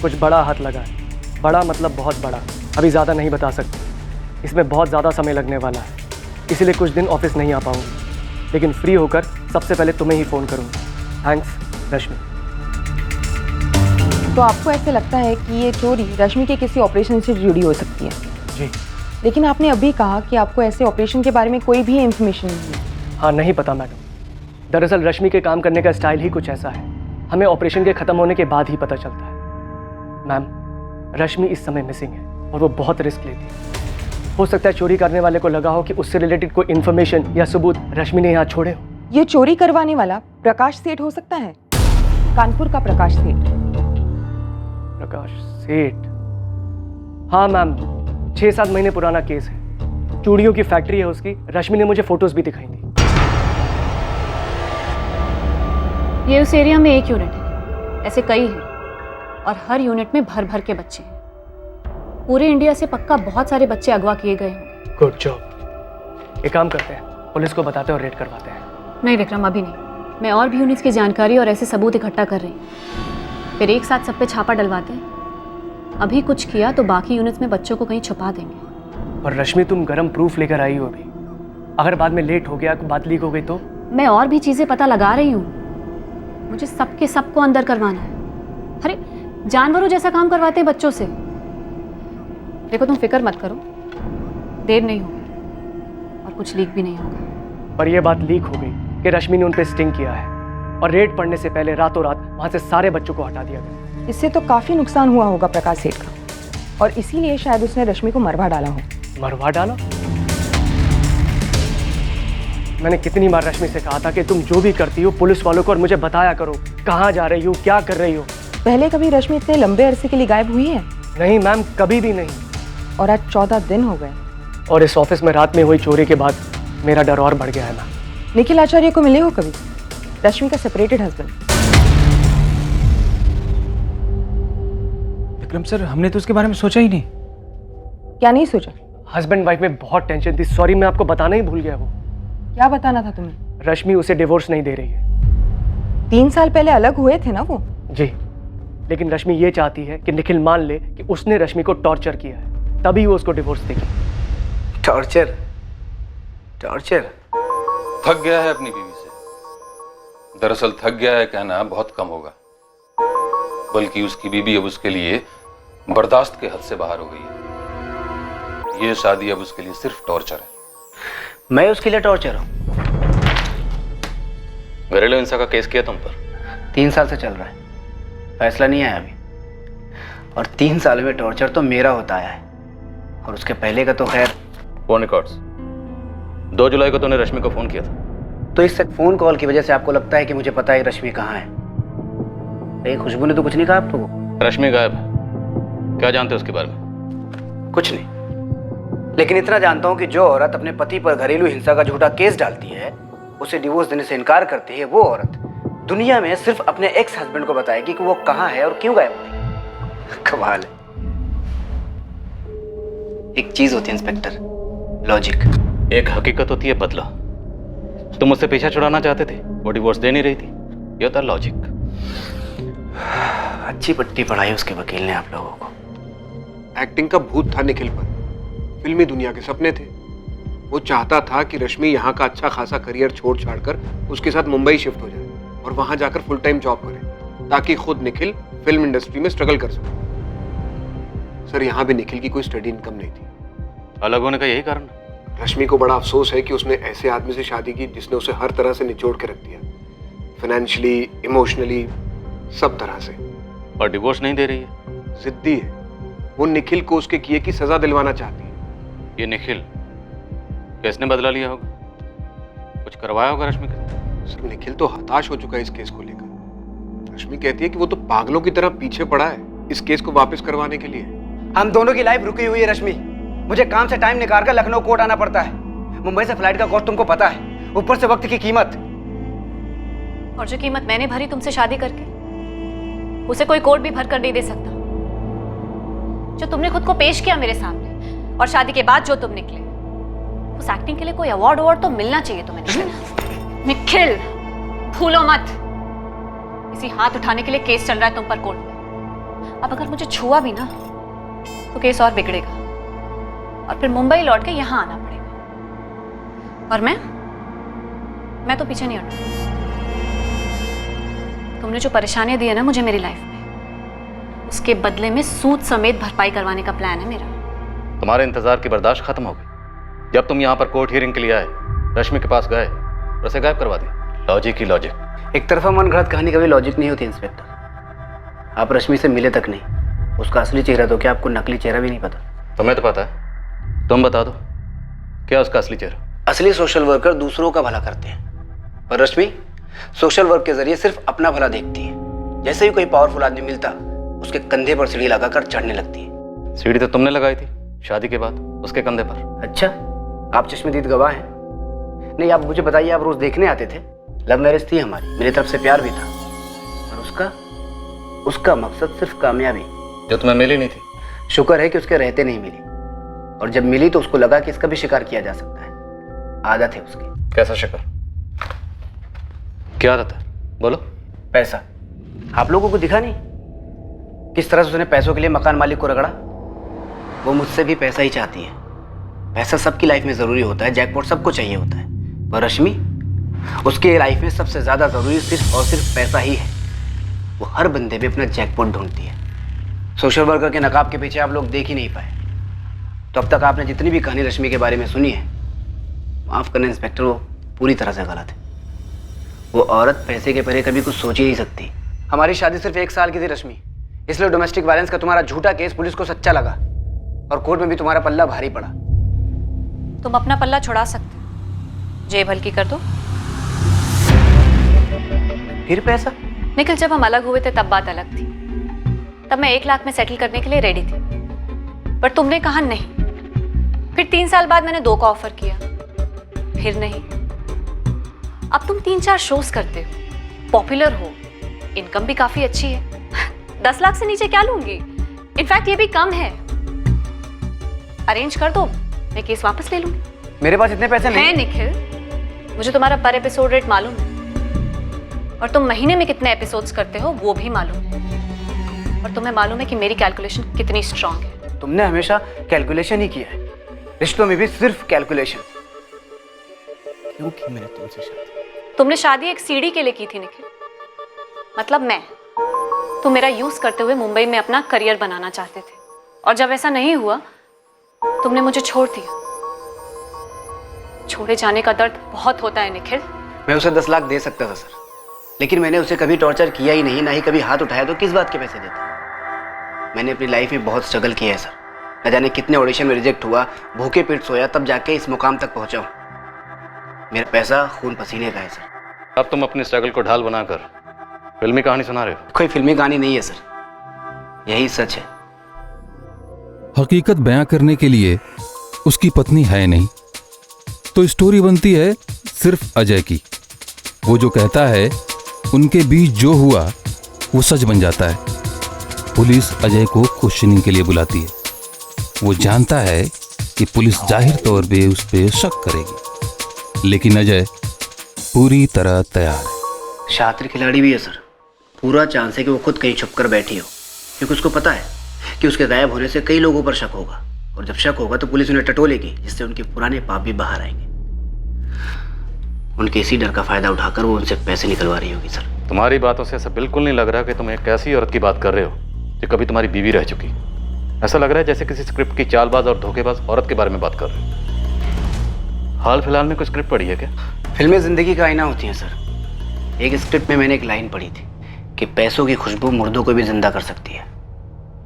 कुछ बड़ा हाथ लगा है। बड़ा मतलब बहुत बड़ा, अभी ज़्यादा नहीं बता सकते, इसमें बहुत ज़्यादा समय लगने वाला है, इसीलिए कुछ दिन ऑफिस नहीं आ पाऊंगी, लेकिन फ्री होकर सबसे पहले तुम्हें ही फ़ोन करूँगी। थैंक्स रश्मि। तो आपको ऐसे लगता है कि ये चोरी रश्मि के किसी ऑपरेशन से जुड़ी हो सकती है? जी। लेकिन आपने अभी कहा कि आपको ऐसे ऑपरेशन के बारे में कोई भी इन्फॉर्मेशन नहीं है। हाँ, नहीं पता मैडम। दरअसल रश्मि के काम करने का स्टाइल ही कुछ ऐसा है, हमें ऑपरेशन के ख़त्म होने के बाद ही पता चलता है। मैम, रश्मि इस समय मिसिंग है और वो बहुत रिस्क लेती है। हो सकता है चोरी करने वाले को लगा हो कि उससे रिलेटेड कोई इन्फॉर्मेशन या सबूत रश्मि ने यहाँ छोड़े हो। ये चोरी करवाने वाला प्रकाश सेठ हो सकता है, कानपुर का प्रकाश सेठ। प्रकाश सेठ? हाँ मैम, 6-7 महीने पुराना केस है, चूड़ियों की फैक्ट्री है उसकी। रश्मि ने मुझे फोटोज भी दिखाई थी। ये उस एरिया में एक यूनिट है ऐसे कई हैं और हर यूनिट में भर भर के बच्चे हैं। पूरे इंडिया से पक्का बहुत सारे बच्चे अगवा किए गए होंगे। Good job. एक काम करते हैं, पुलिस को बताते हैं और रेड करवाते हैं। नहीं विक्रम, अभी नहीं। मैं और भी यूनिट्स की जानकारी और ऐसे सबूत इकट्ठा कर रही हूँ, फिर एक साथ सब पे छापा डलवाते हैं। अभी कुछ किया तो बाकी यूनिट्स में बच्चों को कहीं छुपा देंगे। और रश्मि, तुम गरम प्रूफ लेकर आई हो अभी, अगर बाद में लेट हो गया, बात लीक हो गई तो? मैं और भी चीजें पता लगा रही हूँ, मुझे सबके सबको अंदर करवाना है। अरे जानवरों जैसा काम करवाते हैं बच्चों से। देखो तुम फिक्र मत करो, देर नहीं होगी और कुछ लीक भी नहीं होगा। पर यह बात लीक हो गई कि रश्मि ने उन पर स्टिंग किया है और रेड पड़ने से पहले रातों रात वहां से सारे बच्चों को हटा दिया गया। इससे तो काफी नुकसान हुआ होगा प्रकाश सेठ का, और इसीलिए शायद उसने रश्मि को मरवा डाला हो। मरवा डाला? मैंने कितनी बार रश्मि से कहा था कि तुम जो भी करती हो पुलिस वालों को और मुझे बताया करो, कहाँ जा रही हो, क्या कर रही हो। पहले कभी रश्मि इतने लंबे अरसे के लिए गायब हुई है? नहीं मैम, कभी भी नहीं। और आज 14 दिन हो गए। और इस ऑफिस में रात में हुई चोरी के बाद मेरा डर और बढ़ गया है मैम। निखिल आचार्य को मिले हो कभी? रश्मि का सेपरेटेड हस्बैंड। विक्रम सर, हमने तो उसके बारे में सोचा ही नहीं। क्या नहीं सोचा? हस्बैंड वाइफ में बहुत टेंशन थी। सॉरी, मैं आपको बताना ही भूल गया। वो क्या बताना था तुम्हें? रश्मि उसे डिवोर्स नहीं दे रही है। 3 साल पहले अलग हुए थे ना वो? जी, लेकिन रश्मि ये चाहती है कि निखिल मान ले कि उसने रश्मि को टॉर्चर किया है, तभी वो उसको डिवोर्स देगी। टॉर्चर? टॉर्चर? थक गया है अपनी बीवी से। दरअसल थक गया है कहना बहुत कम होगा, बल्कि उसकी बीवी अब उसके लिए बर्दाश्त के हद से बाहर हो गई है। ये शादी अब उसके लिए सिर्फ टॉर्चर है। मैं उसके लिए टॉर्चर हूँ? घरेलू हिंसा का केस किया तुम पर? 3 साल से चल रहा है, फैसला नहीं आया अभी। और 3 साल में टॉर्चर तो मेरा होता आया है, और उसके पहले का तो खैर। Phone records. 2 जुलाई को तूने रश्मि को फोन किया था। तो इस फोन कॉल की वजह से आपको लगता है कि मुझे पता है रश्मि कहाँ है? कहीं खुशबू ने तो कुछ नहीं कहा आपको? रश्मि गायब है, क्या जानते हो उसके बारे में? कुछ नहीं, लेकिन इतना जानता हूँ कि जो औरत अपने पति पर घरेलू हिंसा का झूठा केस डालती है, उसे डिवोर्स देने से इनकार करती है, वो औरत दुनिया में सिर्फ अपने एक्स हस्बैंड को बताएगी कि वो कहाँ है और क्यों गायब हुई। कमाल है। एक चीज होती है इंस्पेक्टर, लॉजिक। एक हकीकत होती है बदला। तुम उससे पीछा छुड़ाना चाहते थे, वो डिवोर्स दे नहीं रही थी, ये होता लॉजिक। अच्छी पट्टी पढ़ाई उसके वकील ने आप लोगों को। एक्टिंग का भूत था निखिल पर, फिल्मी दुनिया के सपने थे। वो चाहता था कि रश्मि यहाँ का अच्छा खासा करियर छोड़ छाड़ कर उसके साथ मुंबई शिफ्ट हो जाए और वहां जाकर फुल टाइम जॉब करे, ताकि खुद निखिल फिल्म इंडस्ट्री में स्ट्रगल कर सके। सर, यहाँ भी निखिल की कोई स्टडी इनकम नहीं थी। अलग होने का यही कारण? रश्मि को बड़ा अफसोस है कि उसने ऐसे आदमी से शादी की जिसने उसे हर तरह से निचोड़ के रख दिया, फाइनेंशियली, इमोशनली, सब तरह से। और डिवोर्स नहीं दे रही है? जिद्दी है वो। निखिल को उसके किए की सजा दिलवाना चाहती है। ये निखिल किसने बदला लिया होगा? कुछ करवाया होगा रश्मि के? सर, निखिल तो हताश हो चुका है इस केस को लेकर। रश्मि कहती है कि वो तो पागलों की तरह पीछे पड़ा है इस केस को वापस करवाने के लिए। हम दोनों की लाइफ रुकी हुई है रश्मि। मुझे काम से टाइम निकाल कर लखनऊ कोर्ट आना पड़ता है। मुंबई से फ्लाइट का कॉस्ट तुमको पता है, ऊपर से वक्त की कीमत। और जो कीमत मैंने भरी तुमसे शादी करके, उसे कोई कोर्ट भी भर कर नहीं दे सकता। जो तुमने खुद को पेश किया मेरे सामने और शादी के बाद जो तुम निकले, उस एक्टिंग के लिए कोई अवार्ड तो मिलना चाहिए तुम्हें। निखिल, भूलो मत, इसी हाथ उठाने के लिए केस चल रहा है तुम पर कोर्ट में। अब अगर मुझे छुआ भी ना तो केस और बिगड़ेगा और फिर मुंबई लौट के यहां आना पड़ेगा। और मैं तो पीछे नहीं हटूंगी। तुमने जो परेशानियां दी है ना मुझे मेरी लाइफ में, उसके बदले में सूद समेत भरपाई करवाने का प्लान है मेरा। तुम्हारे इंतजार की बर्दाश्त खत्म हो गई जब तुम यहाँ पर कोर्ट हियरिंग के लिए आए, रश्मि के पास गए और उसे गायब करवा दिया। लॉजिक ही लॉजिक। एक तरफा मन गढ़ंत कहानी कभी लॉजिक नहीं होती इंस्पेक्टर। आप रश्मि से मिले तक नहीं, उसका असली चेहरा तो क्या आपको नकली चेहरा भी नहीं पता? तुम्हें तो पता है, तुम बता दो क्या उसका असली चेहरा? असली सोशल वर्कर दूसरों का भला करते हैं, पर रश्मि सोशल वर्क के जरिए सिर्फ अपना भला देखती है। जैसे ही कोई पावरफुल आदमी मिलता, उसके कंधे पर सीढ़ी लगाकर चढ़ने लगती है। सीढ़ी तो तुमने लगाई थी शादी के बाद उसके कंधे पर। अच्छा, आप चश्मदीद गवाह हैं। नहीं, आप मुझे बताइए, आप रोज देखने आते थे। लव मैरिज थी हमारी, मेरी तरफ से प्यार भी था, और उसका उसका मकसद सिर्फ कामयाबी। जो तुम्हें मिली नहीं थी। शुक्र है कि उसके रहते नहीं मिली, और जब मिली तो उसको लगा कि इसका भी शिकार किया जा सकता है। आदत है उसकी। कैसा शिकार? क्या आदत है? बोलो। पैसा। आप लोगों को दिखा नहीं किस तरह से उसने पैसों के लिए मकान मालिक को रगड़ा? वो मुझसे भी पैसा ही चाहती है। पैसा सबकी लाइफ में जरूरी होता है, जैकपॉट सबको चाहिए होता है, पर रश्मि, उसके लाइफ में सबसे ज्यादा जरूरी सिर्फ और सिर्फ पैसा ही है। वो हर बंदे पे अपना जैकपॉट ढूंढती है। सोशल वर्कर के नकाब के पीछे आप लोग देख ही नहीं पाए, तो अब तक आपने जितनी भी कहानी रश्मि के बारे में सुनी है, माफ करना इंस्पेक्टर, वो पूरी तरह से गलत है। वो औरत पैसे के परे कभी कुछ सोच ही नहीं सकती। हमारी शादी सिर्फ 1 साल की थी रश्मि, इसलिए डोमेस्टिक वायलेंस का तुम्हारा झूठा केस पुलिस को सच्चा लगा, और कोर्ट में भी तुम्हारा पल्ला भारी पड़ा। तुम अपना पल्ला छुड़ा सकते, जेब हल्की कर दो। फिर पैसा? निखिल, जब हम अलग हुए थे तब बात अलग थी। तब मैं 1 लाख में सेटल करने के लिए रेडी थी, पर तुमने कहा नहीं। फिर 3 साल बाद मैंने 2 का ऑफर किया, फिर नहीं। अब तुम 3-4 शोज करते हो, पॉपुलर हो, इनकम भी काफी अच्छी है। 10 लाख से नीचे क्या लूंगी? इनफैक्ट ये भी कम है। अरेंज कर दो, मैं केस वापस ले लूंगी। मेरे पास इतने पैसे नहीं है निखिल, मुझे तुम्हारा पर एपिसोड रेट मालूम है, और तुम महीने में कितने एपिसोड्स करते हो वो भी मालूम है, और तुम्हें मालूम है कि मेरी कैलकुलेशन कितनी स्ट्रांग है। तुमने हमेशा कैलकुलेशन ही किया है, रिश्तों में भी सिर्फ कैलकुलेशन। क्यों की मैंने तुमसे शादी? तुमने शादी एक सीढ़ी के लिए की थी निखिल, मतलब मैं। तुम मेरा यूज करते हुए मुंबई में अपना करियर बनाना चाहते थे, और जब ऐसा नहीं हुआ तुमने मुझे छोड़ दिया। छोड़े जाने का दर्द बहुत होता है निखिल। मैं उसे 10 लाख दे सकता था सर, लेकिन मैंने उसे कभी टॉर्चर किया ही नहीं, ना ही कभी हाथ उठाया, तो किस बात के पैसे देता? मैंने अपनी लाइफ में बहुत स्ट्रगल किया है सर, न जाने कितने ऑडिशन में रिजेक्ट हुआ, भूखे पेट सोया, तब जाके इस मुकाम तक पहुंचा हूं। मेरा पैसा खून पसीने का है सर। अब तुम अपनी स्ट्रगल को ढाल बनाकर फिल्मी कहानी सुना रहे हो। कोई फिल्मी कहानी नहीं है सर, यही सच है। हकीकत बयां करने के लिए उसकी पत्नी है नहीं, तो स्टोरी बनती है सिर्फ अजय की। वो जो कहता है उनके बीच जो हुआ वो सच बन जाता है। पुलिस अजय को क्वेश्चनिंग के लिए बुलाती है। वो जानता है कि पुलिस जाहिर तौर पे उस पर शक करेगी, लेकिन अजय पूरी तरह तैयार है। शातिर खिलाड़ी भी है सर, पूरा चांस है कि वो खुद कहीं छुप कर बैठी हो, क्योंकि उसको पता है कि उसके गायब होने से कई लोगों पर शक होगा, और जब शक होगा तो पुलिस उन्हें टटोलेगी, जिससे उनके पुराने पाप भी बाहर आएंगे। उनके इसी डर का फायदा उठाकर वो उनसे पैसे निकलवा रही होगी सर। तुम्हारी बातों से ऐसा बिल्कुल नहीं लग रहा कि तुम एक ऐसी औरत की बात कर रहे हो जो कभी तुम्हारी बीवी रह चुकी। ऐसा लग रहा है जैसे किसी स्क्रिप्ट की चालबाज और धोखेबाज औरत के बारे में बात कर रहे हो। हाल फिलहाल में कोई स्क्रिप्ट पढ़ी है क्या? फिल्में जिंदगी का आईना होती हैं सर। एक स्क्रिप्ट में मैंने एक लाइन पढ़ी थी कि पैसों की खुशबू मुर्दों को भी जिंदा कर सकती है।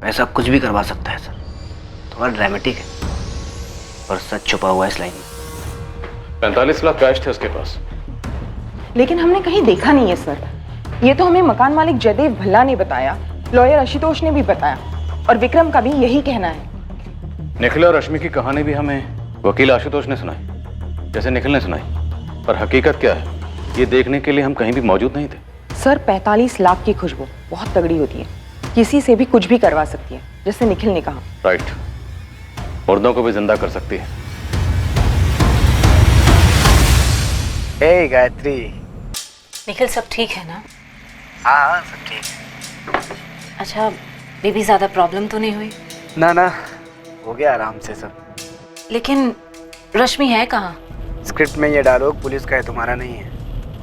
पैसा कुछ भी करवा सकता है सर। थोड़ा ड्रामेटिक है, पर सच छुपा हुआ है इस लाइन में। 45 लाख कैश थे उसके पास, लेकिन हमने कहीं देखा नहीं है सर। ये तो हमें मकान मालिक जयदेव भल्ला ने बताया, लॉयर आशुतोष ने भी बताया, और विक्रम का भी यही कहना है। निखिल और रश्मि की कहानी भी हमें वकील आशुतोष ने सुनाई, जैसे निखिल ने सुनाई, पर हकीकत क्या है ये देखने के लिए हम कहीं भी मौजूद नहीं थे। सर 45 लाख की खुशबू बहुत तगड़ी होती है, किसी से भी कुछ भी करवा सकती है, जैसे निखिल ने कहा। राइट, मुर्दों को भी जिंदा कर सकती है। हे गायत्री। निखिल, सब ठीक है ना? हाँ सब ठीक। अच्छा, बेबी ज्यादा प्रॉब्लम तो नहीं हुई? ना ना, हो गया आराम से सब। लेकिन रश्मि है कहाँ? स्क्रिप्ट में ये डायलॉग पुलिस का है, तुम्हारा नहीं है,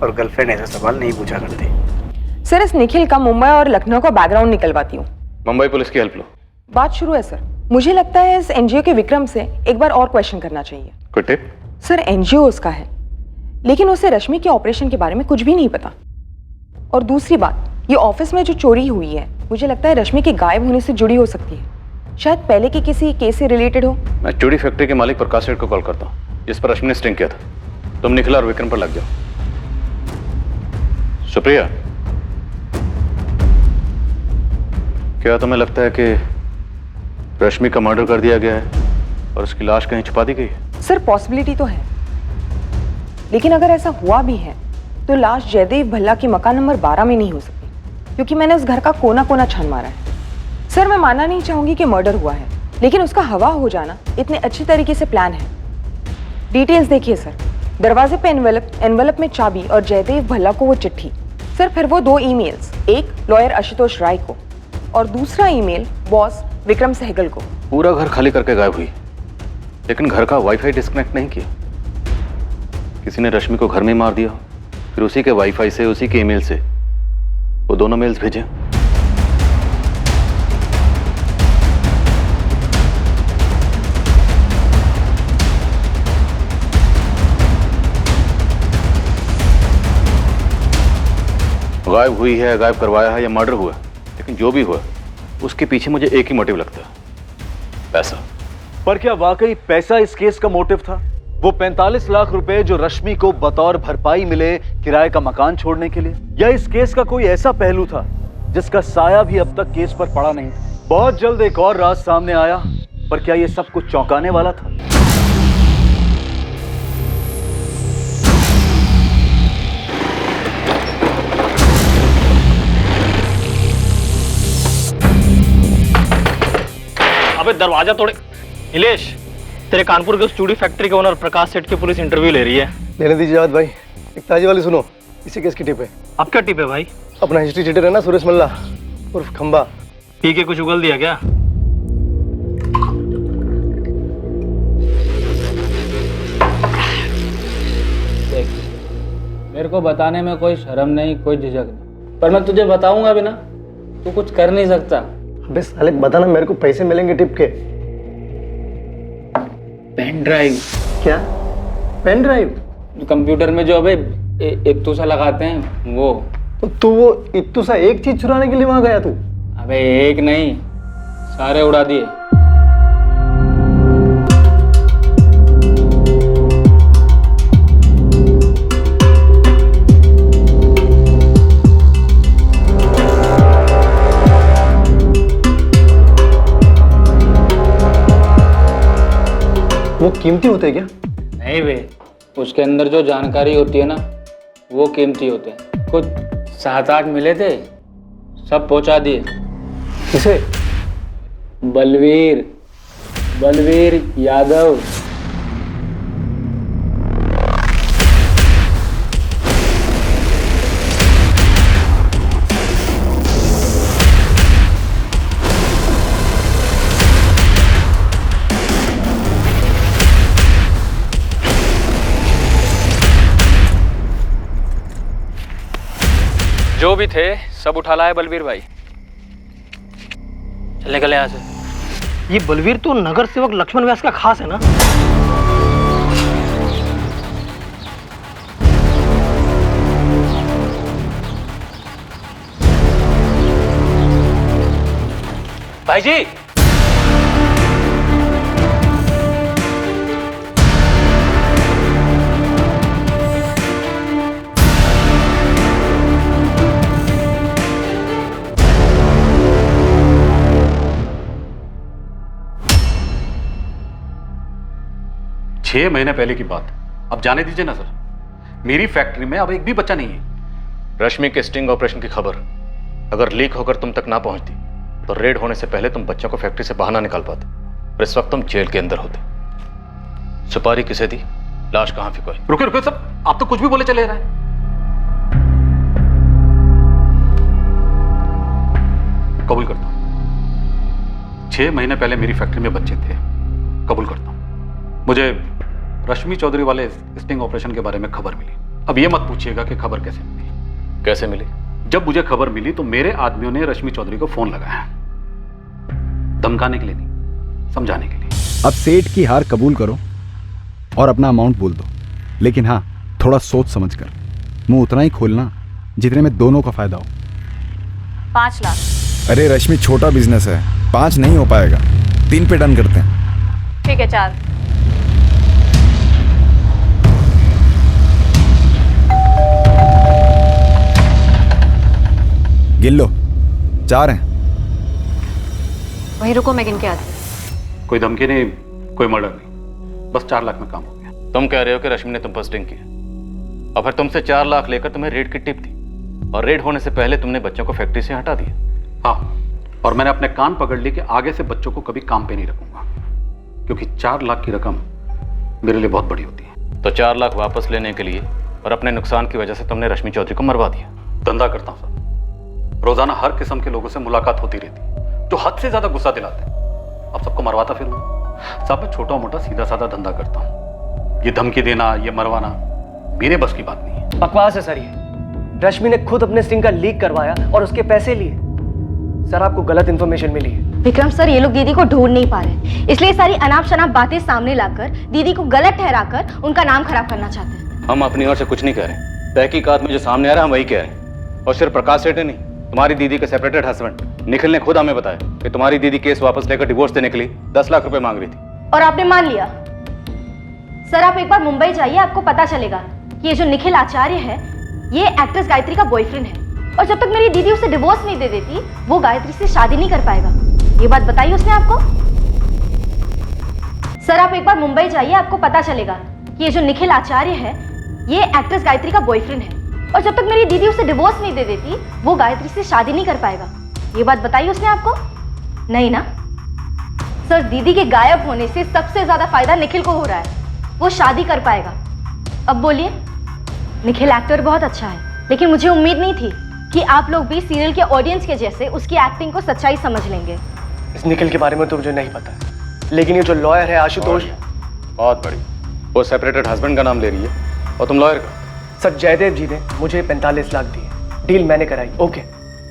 और गर्लफ्रेंड ऐसे सवाल नहीं पूछा करते। सर इस निखिल का मुंबई और लखनऊ का बैकग्राउंड निकलवाती हूँ। मुंबई पुलिस की हेल्प लो। बात शुरू है सर। मुझे लगता है इस एनजीओ के विक्रम से एक बार और क्वेश्चन करना चाहिए। कोई टिप? सर एनजीओ उसका है, लेकिन उसे रश्मि के ऑपरेशन के बारे में कुछ भी नहीं पता। और दूसरी बात, ये ऑफिस में जो चोरी हुई है, मुझे लगता है रश्मि के गायब होने से जुड़ी हो सकती है। शायद पहले के किसी केस से रिलेटेड हो। मैं चूड़ी फैक्ट्री के मालिक प्रकाश सेठ को कॉल करता हूँ, जिस पर रश्मि ने स्टिंग किया था। तुम निखिल और विक्रम पर लग जाओ। सुप्रिया, क्या तुम्हें लगता है कि रश्मि का मर्डर कर दिया गया है और उसकी लाश कहीं छुपा दी गई है? सर पॉसिबिलिटी तो है, लेकिन अगर ऐसा हुआ भी है तो लाश जयदेव भल्ला के मकान नंबर 12 में नहीं हो सकती, क्योंकि मैंने उस घर का कोना कोना छान मारा है। सर मैं मानना नहीं चाहूंगी कि मर्डर हुआ है, लेकिन उसका हवा हो जाना इतने अच्छी तरीके से प्लान है। डिटेल्स देखिए सर, दरवाजे पे एनवेलप में चाबी और जयदेव भल्ला को वो चिट्ठी। सर फिर वो 2 ईमेल्स, एक लॉयर आशुतोष राय को और दूसरा ईमेल बॉस विक्रम सहगल को। पूरा घर खाली करके गायब हुई, लेकिन घर का वाईफाई डिस्कनेक्ट नहीं किया। किसी ने रश्मि को घर में मार दिया, फिर उसी के वाईफाई से, उसी के ईमेल से वो दोनों मेल्स भेजे। गायब हुई है, गायब करवाया है या मर्डर हुआ, लेकिन जो भी हुआ उसके पीछे मुझे एक ही मोटिव लगता है, पैसा। पर क्या वाकई पैसा इस केस का मोटिव था? वो 45 लाख रुपए जो रश्मि को बतौर भरपाई मिले किराए का मकान छोड़ने के लिए, या इस केस का कोई ऐसा पहलू था जिसका साया भी अब तक केस पर पड़ा नहीं? बहुत जल्द एक और राज सामने आया, पर क्या ये सब कुछ चौंकाने वाला था? अबे दरवाजा तोड़े। नीलेश, तेरे कानपुर के उस चूड़ी फैक्ट्री के ओनर प्रकाश सेठ की पुलिस इंटरव्यू ले रही है। लेने दीजिए जावेद भाई, एक ताजी वाली सुनो। इसी केस की टिप है। अब क्या टिप है भाई? अपना हिस्ट्री चीटर है ना सुरेश मल्ला उर्फ खंबा, पी के कुछ उगल दिया क्या? देख, मेरे को बताने में कोई शर्म नहीं, कोई झिझक नहीं, पर मैं तुझे बताऊंगा भी ना, तू कुछ कर नहीं सकता। अबे साले बताना, मेरे को पैसे मिलेंगे टिप के। Pen drive. क्या पेन ड्राइव? कंप्यूटर में जो अबे इत्तूसा लगाते हैं वो। तो तू वो इत्तूसा एक चीज चुराने के लिए वहां गया तू? अबे एक नहीं, सारे उड़ा दिए। वो कीमती होते क्या? नहीं बे, उसके अंदर जो जानकारी होती है ना, वो कीमती होते हैं। कुछ 7-8 मिले थे, सब पहुंचा दिए। किसे? बलवीर यादव। जो भी थे सब उठा लाए बलवीर भाई। चल निकले यहाँ से। ये बलवीर तो नगर सेवक लक्ष्मण व्यास का खास है ना? भाई जी, छह महीने पहले की बात, अब जाने दीजिए ना सर। मेरी फैक्ट्री में अब एक भी बच्चा नहीं है। रश्मि के स्टिंग ऑपरेशन की खबर अगर लीक होकर तुम तक ना पहुंचती तो रेड होने से पहले तुम बच्चों को फैक्ट्री से बाहर ना निकाल पाते और इस वक्त तुम जेल के अंदर होते। सुपारी किसे दी, लाश कहां फिकोई? रुके रुके सब, आप तो कुछ भी बोले चले रहे हैं। कबूल करता हूं, 6 महीने पहले मेरी फैक्ट्री में बच्चे थे। कबूल करता हूं, मुझे रश्मि चौधरी वाले स्टिंग ऑपरेशन के बारे में खबर मिली। अब ये मत पूछिएगा कि खबर कैसे मिली। कैसे मिली? जब मुझे खबर मिली तो मेरे आदमियों ने रश्मि चौधरी को फोन लगाया, धमकाने के लिए नहीं, समझाने के लिए। अब सेठ की हार कबूल करो और अपना अमाउंट बोल दो, लेकिन हाँ थोड़ा सोच समझ कर। मुंह उतना ही खोलना जितने में दोनों का फायदा हो। 5 लाख। अरे रश्मि, छोटा बिजनेस है, 5 नहीं हो पाएगा, 3 पे डन करते हैं। ठीक है 4। गिन लो, 4 हैं। वहीं रुको, मैं गिन के आती हूँ। कोई धमकी नहीं, कोई मर्डर नहीं, बस 4 लाख में काम हो गया। तुम कह रहे हो कि रश्मि ने तुम पर स्टिंग किया और फिर तुमसे 4 लाख लेकर तुम्हें रेड की टिप दी। और रेड होने से पहले तुमने बच्चों को फैक्ट्री से हटा दिया। हाँ, और मैंने अपने कान पकड़ लिए कि आगे से बच्चों को कभी काम पे नहीं रखूंगा, क्योंकि 4 लाख की रकम मेरे लिए बहुत बड़ी होती है। तो 4 लाख वापस लेने के लिए और अपने नुकसान की वजह से तुमने रश्मि चौधरी को मरवा दिया। धंधा करता हूँ साहब, रोजाना हर किस्म के लोगों से मुलाकात होती रहती, जो हद से ज्यादा गुस्सा दिलाते हैं। अब सबको मरवाता फिरूंगा साहब? मैं छोटा मोटा सीधा साधा धंधा करता हूँ, ये धमकी देना, ये मरवाना मेरे बस की बात नहीं है। बकवास है सर ये। रश्मि ने खुद अपने स्टिंग का लीक करवाया और उसके पैसे लिए। सर आपको गलत इन्फॉर्मेशन मिली है। विक्रम सर, ये लोग दीदी को ढूंढ नहीं पा रहे, इसलिए सारी अनाप शनाप बातें सामने लाकर दीदी को गलत ठहराकर उनका नाम खराब करना चाहते हैं। हम अपनी ओर से कुछ नहीं कह रहे, तहकीकात में जो सामने आ रहा है हम वही कह रहे हैं। और सिर्फ प्रकाश सेठ नहीं, तुम्हारी दीदी के सेपरेटेड हस्बैंड निखिल ने खुद हमें बताया कि तुम्हारी दीदी केस वापस लेकर डिवोर्स देने के लिए 10 लाख रुपए मांग रही थी। और आपने मान लिया? सर आप एक बार मुंबई जाइए, आपको पता चलेगा कि ये जो निखिल आचार्य है ये एक्ट्रेस गायत्री का बॉयफ्रेंड है, और जब तक मेरी दीदी उसे डिवोर्स नहीं दे देती वो गायत्री से शादी नहीं कर पाएगा। ये बात बताई उसने आपको? सर आप एक बार मुंबई जाइए, आपको पता चलेगा कि ये जो निखिल आचार्य है ये एक्ट्रेस गायत्री का बॉयफ्रेंड है, और जब तक मेरी दीदी उसे डिवोर्स नहीं दे देती वो गायत्री से शादी नहीं कर पाएगा। ये बात बताई उसने आपको? नहीं ना? सर दीदी के गायब होने से सबसे ज्यादा फायदा निखिल को हो रहा है, वो शादी कर पाएगा। अब बोलिए। निखिल एक्टर बहुत अच्छा है, लेकिन मुझे उम्मीद नहीं थी कि आप लोग भी सीरियल के ऑडियंस के जैसे उसकी एक्टिंग को सच्चाई समझ लेंगे। इस निखिल के बारे में तो मुझे नहीं पता, लेकिन ये जो लॉयर है आशुतोष, बहुत बड़ी, वो सेपरेटेड हस्बैंड का नाम ले रही है और तुम लॉयर का। सर जयदेव जी ने मुझे 45 लाख दिए, डील मैंने कराई, ओके।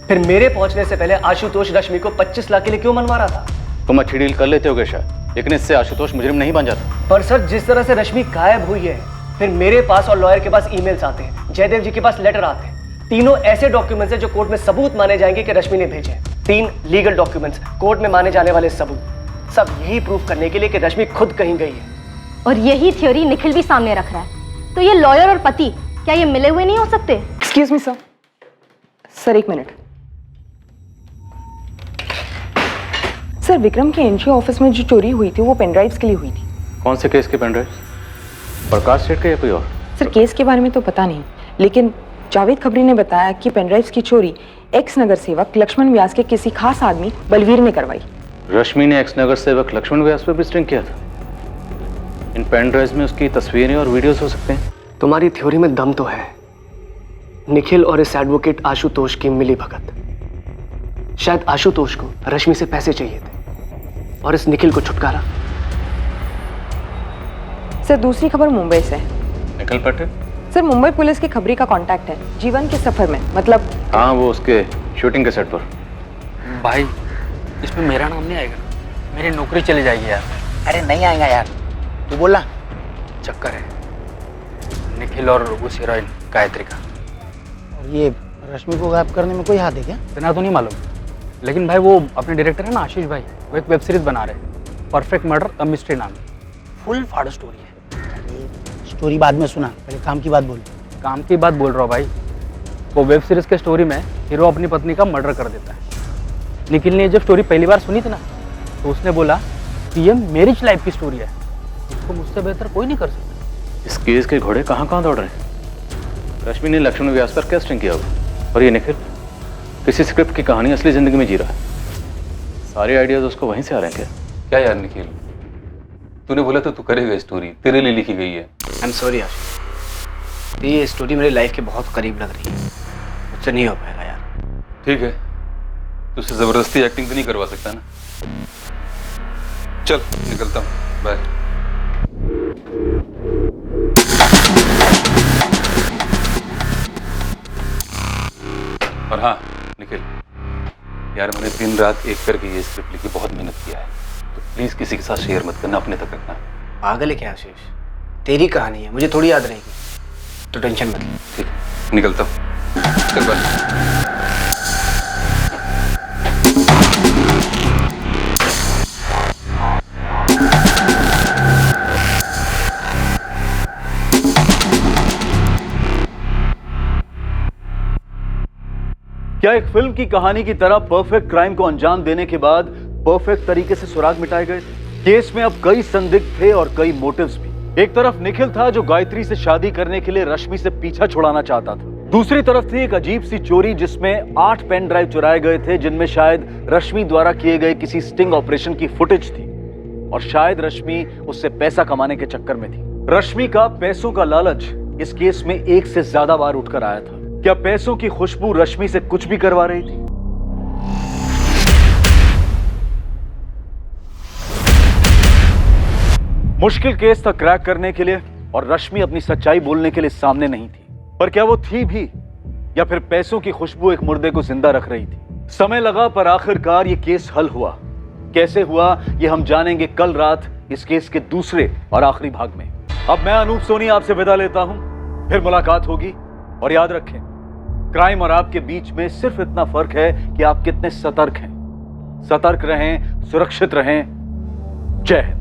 फिर मेरे पहुंचने से पहले आशुतोष रश्मि को 25 लाख के लिए क्यों मनवा रहा था? तुम अच्छी डील कर लेते होगे शायद, लेकिन इससे आशुतोष मुजरिम नहीं बन जाता। पर सर जिस तरह से रश्मि गायब हुई है, फिर मेरे पास और लॉयर के पास ईमेल्स आते हैं, जयदेव जी के पास लेटर आते हैं, तीनों ऐसे डॉक्यूमेंट्स हैं जो कोर्ट में सबूत माने जाएंगे कि रश्मि ने भेजे। 3 लीगल डॉक्यूमेंट्स, कोर्ट में माने जाने वाले सबूत, सब यही प्रूफ करने के लिए कि रश्मि खुद कहीं गई है। और यही थ्योरी निखिल भी सामने रख रहा है। तो ये लॉयर और पति क्या ये मिले हुए नहीं हो सकते? Excuse me sir. सर एक मिनट। सर विक्रम के एनजीओ ऑफिस में जो चोरी हुई थी वो पेनड्राइव्स के लिए हुई थी। कौन से केस के पेनड्राइव? प्रकाश सेठ का या कोई और? सर केस के बारे में तो पता नहीं, लेकिन जावेद खबरी ने बताया कि पेनड्राइव्स की चोरी एक्स नगर सेवक लक्ष्मण व्यास के किसी खास आदमी बलवीर ने करवाई। रश्मि ने एक्स नगर सेवक लक्ष्मण व्यास पर भी स्ट्रिंग किया था। इन पेनड्राइव्स में उसकी तस्वीरें और वीडियोस हो सकते हैं। तुम्हारी थ्योरी में दम तो है। निखिल और इस एडवोकेट आशुतोष की मिली भगत। शायद आशुतोष को रश्मि से पैसे चाहिए थे और इस निखिल को छुटकारा। सर दूसरी खबर मुंबई से। निखिल पटेल? सर मुंबई पुलिस की खबरी का कांटेक्ट है जीवन के सफर में, मतलब। हाँ वो उसके शूटिंग के सेट पर। भाई इसमें मेरा नाम नहीं आएगा, मेरी नौकरी चली जाएगी यार। अरे नहीं आएगा यार, तू बोला। चक्कर है निखिल और उस हीरोइन गायत्री का। और ये रश्मि को गायब करने में कोई हाथ है क्या? इतना तो नहीं मालूम, लेकिन भाई वो अपने डायरेक्टर है ना आशीष भाई, वो एक वेब सीरीज बना रहे हैं, परफेक्ट मर्डर अ मिस्ट्री नाम। फुल फाड़ स्टोरी है। स्टोरी बाद में सुना, पहले काम की बात बोल। काम की बात बोल रहा हूँ भाई। वो वेब सीरीज के स्टोरी में हीरो अपनी पत्नी का मर्डर कर देता है। निखिल ने जब स्टोरी पहली बार सुनी थी ना, तो उसने बोला कि ये मैरिज लाइफ की स्टोरी है, इसको मुझसे बेहतर कोई नहीं कर सकता। इस केस के घोड़े कहाँ कहाँ दौड़ रहे हैं। रश्मि ने लक्ष्मण व्यास पर क्या स्ट्रिंग किया होगा, और ये निखिल किसी स्क्रिप्ट की कहानी असली जिंदगी में जी रहा है। सारे आइडियाज उसको वहीं से आ रहे हैं क्या? क्या यार निखिल, तूने बोला तो तू करेगा, स्टोरी तेरे लिए लिखी गई है। आई एम सॉरी आशीष, ये स्टोरी मेरी लाइफ के बहुत करीब लग रही है, मुझसे नहीं हो पाएगा यार। ठीक है, तुझसे जबरदस्ती एक्टिंग तो नहीं करवा सकता ना। चल निकलता हूँ, बाय। और हाँ निखिल यार, मैंने दिन रात एक करके ये स्क्रिप्ट लिखी, बहुत मेहनत किया है, तो प्लीज किसी के साथ शेयर मत करना, अपने तक रखना। पागल है क्या आशीष, तेरी कहानी है, मुझे थोड़ी याद रहेगी, तो टेंशन मत ले। ठीक है, निकलता हूँ, चल बाय। क्या एक फिल्म की कहानी की तरह परफेक्ट क्राइम को अंजाम देने के बाद परफेक्ट तरीके से सुराग मिटाए गए थे? केस में अब कई संदिग्ध थे और कई मोटिव्स भी। एक तरफ निखिल था जो गायत्री से शादी करने के लिए रश्मि से पीछा छुड़ाना चाहता था, दूसरी तरफ थी एक अजीब सी चोरी जिसमें 8 पेन ड्राइव चुराए गए थे, जिनमें शायद रश्मि द्वारा किए गए किसी स्टिंग ऑपरेशन की फुटेज थी और शायद रश्मि उससे पैसा कमाने के चक्कर में थी। रश्मि का पैसों का लालच इस केस में एक से ज्यादा बार उठकर आया था। क्या पैसों की खुशबू रश्मि से कुछ भी करवा रही थी? मुश्किल केस था क्रैक करने के लिए और रश्मि अपनी सच्चाई बोलने के लिए सामने नहीं थी, पर क्या वो थी भी या फिर पैसों की खुशबू एक मुर्दे को जिंदा रख रही थी? समय लगा पर आखिरकार ये केस हल हुआ। कैसे हुआ ये हम जानेंगे कल रात इस केस के दूसरे और आखिरी भाग में। अब मैं अनूप सोनी आपसे विदा लेता हूं, फिर मुलाकात होगी। और याद रखें, क्राइम और आपके बीच में सिर्फ इतना फर्क है कि आप कितने सतर्क हैं। सतर्क रहें, सुरक्षित रहें। जय हिंद।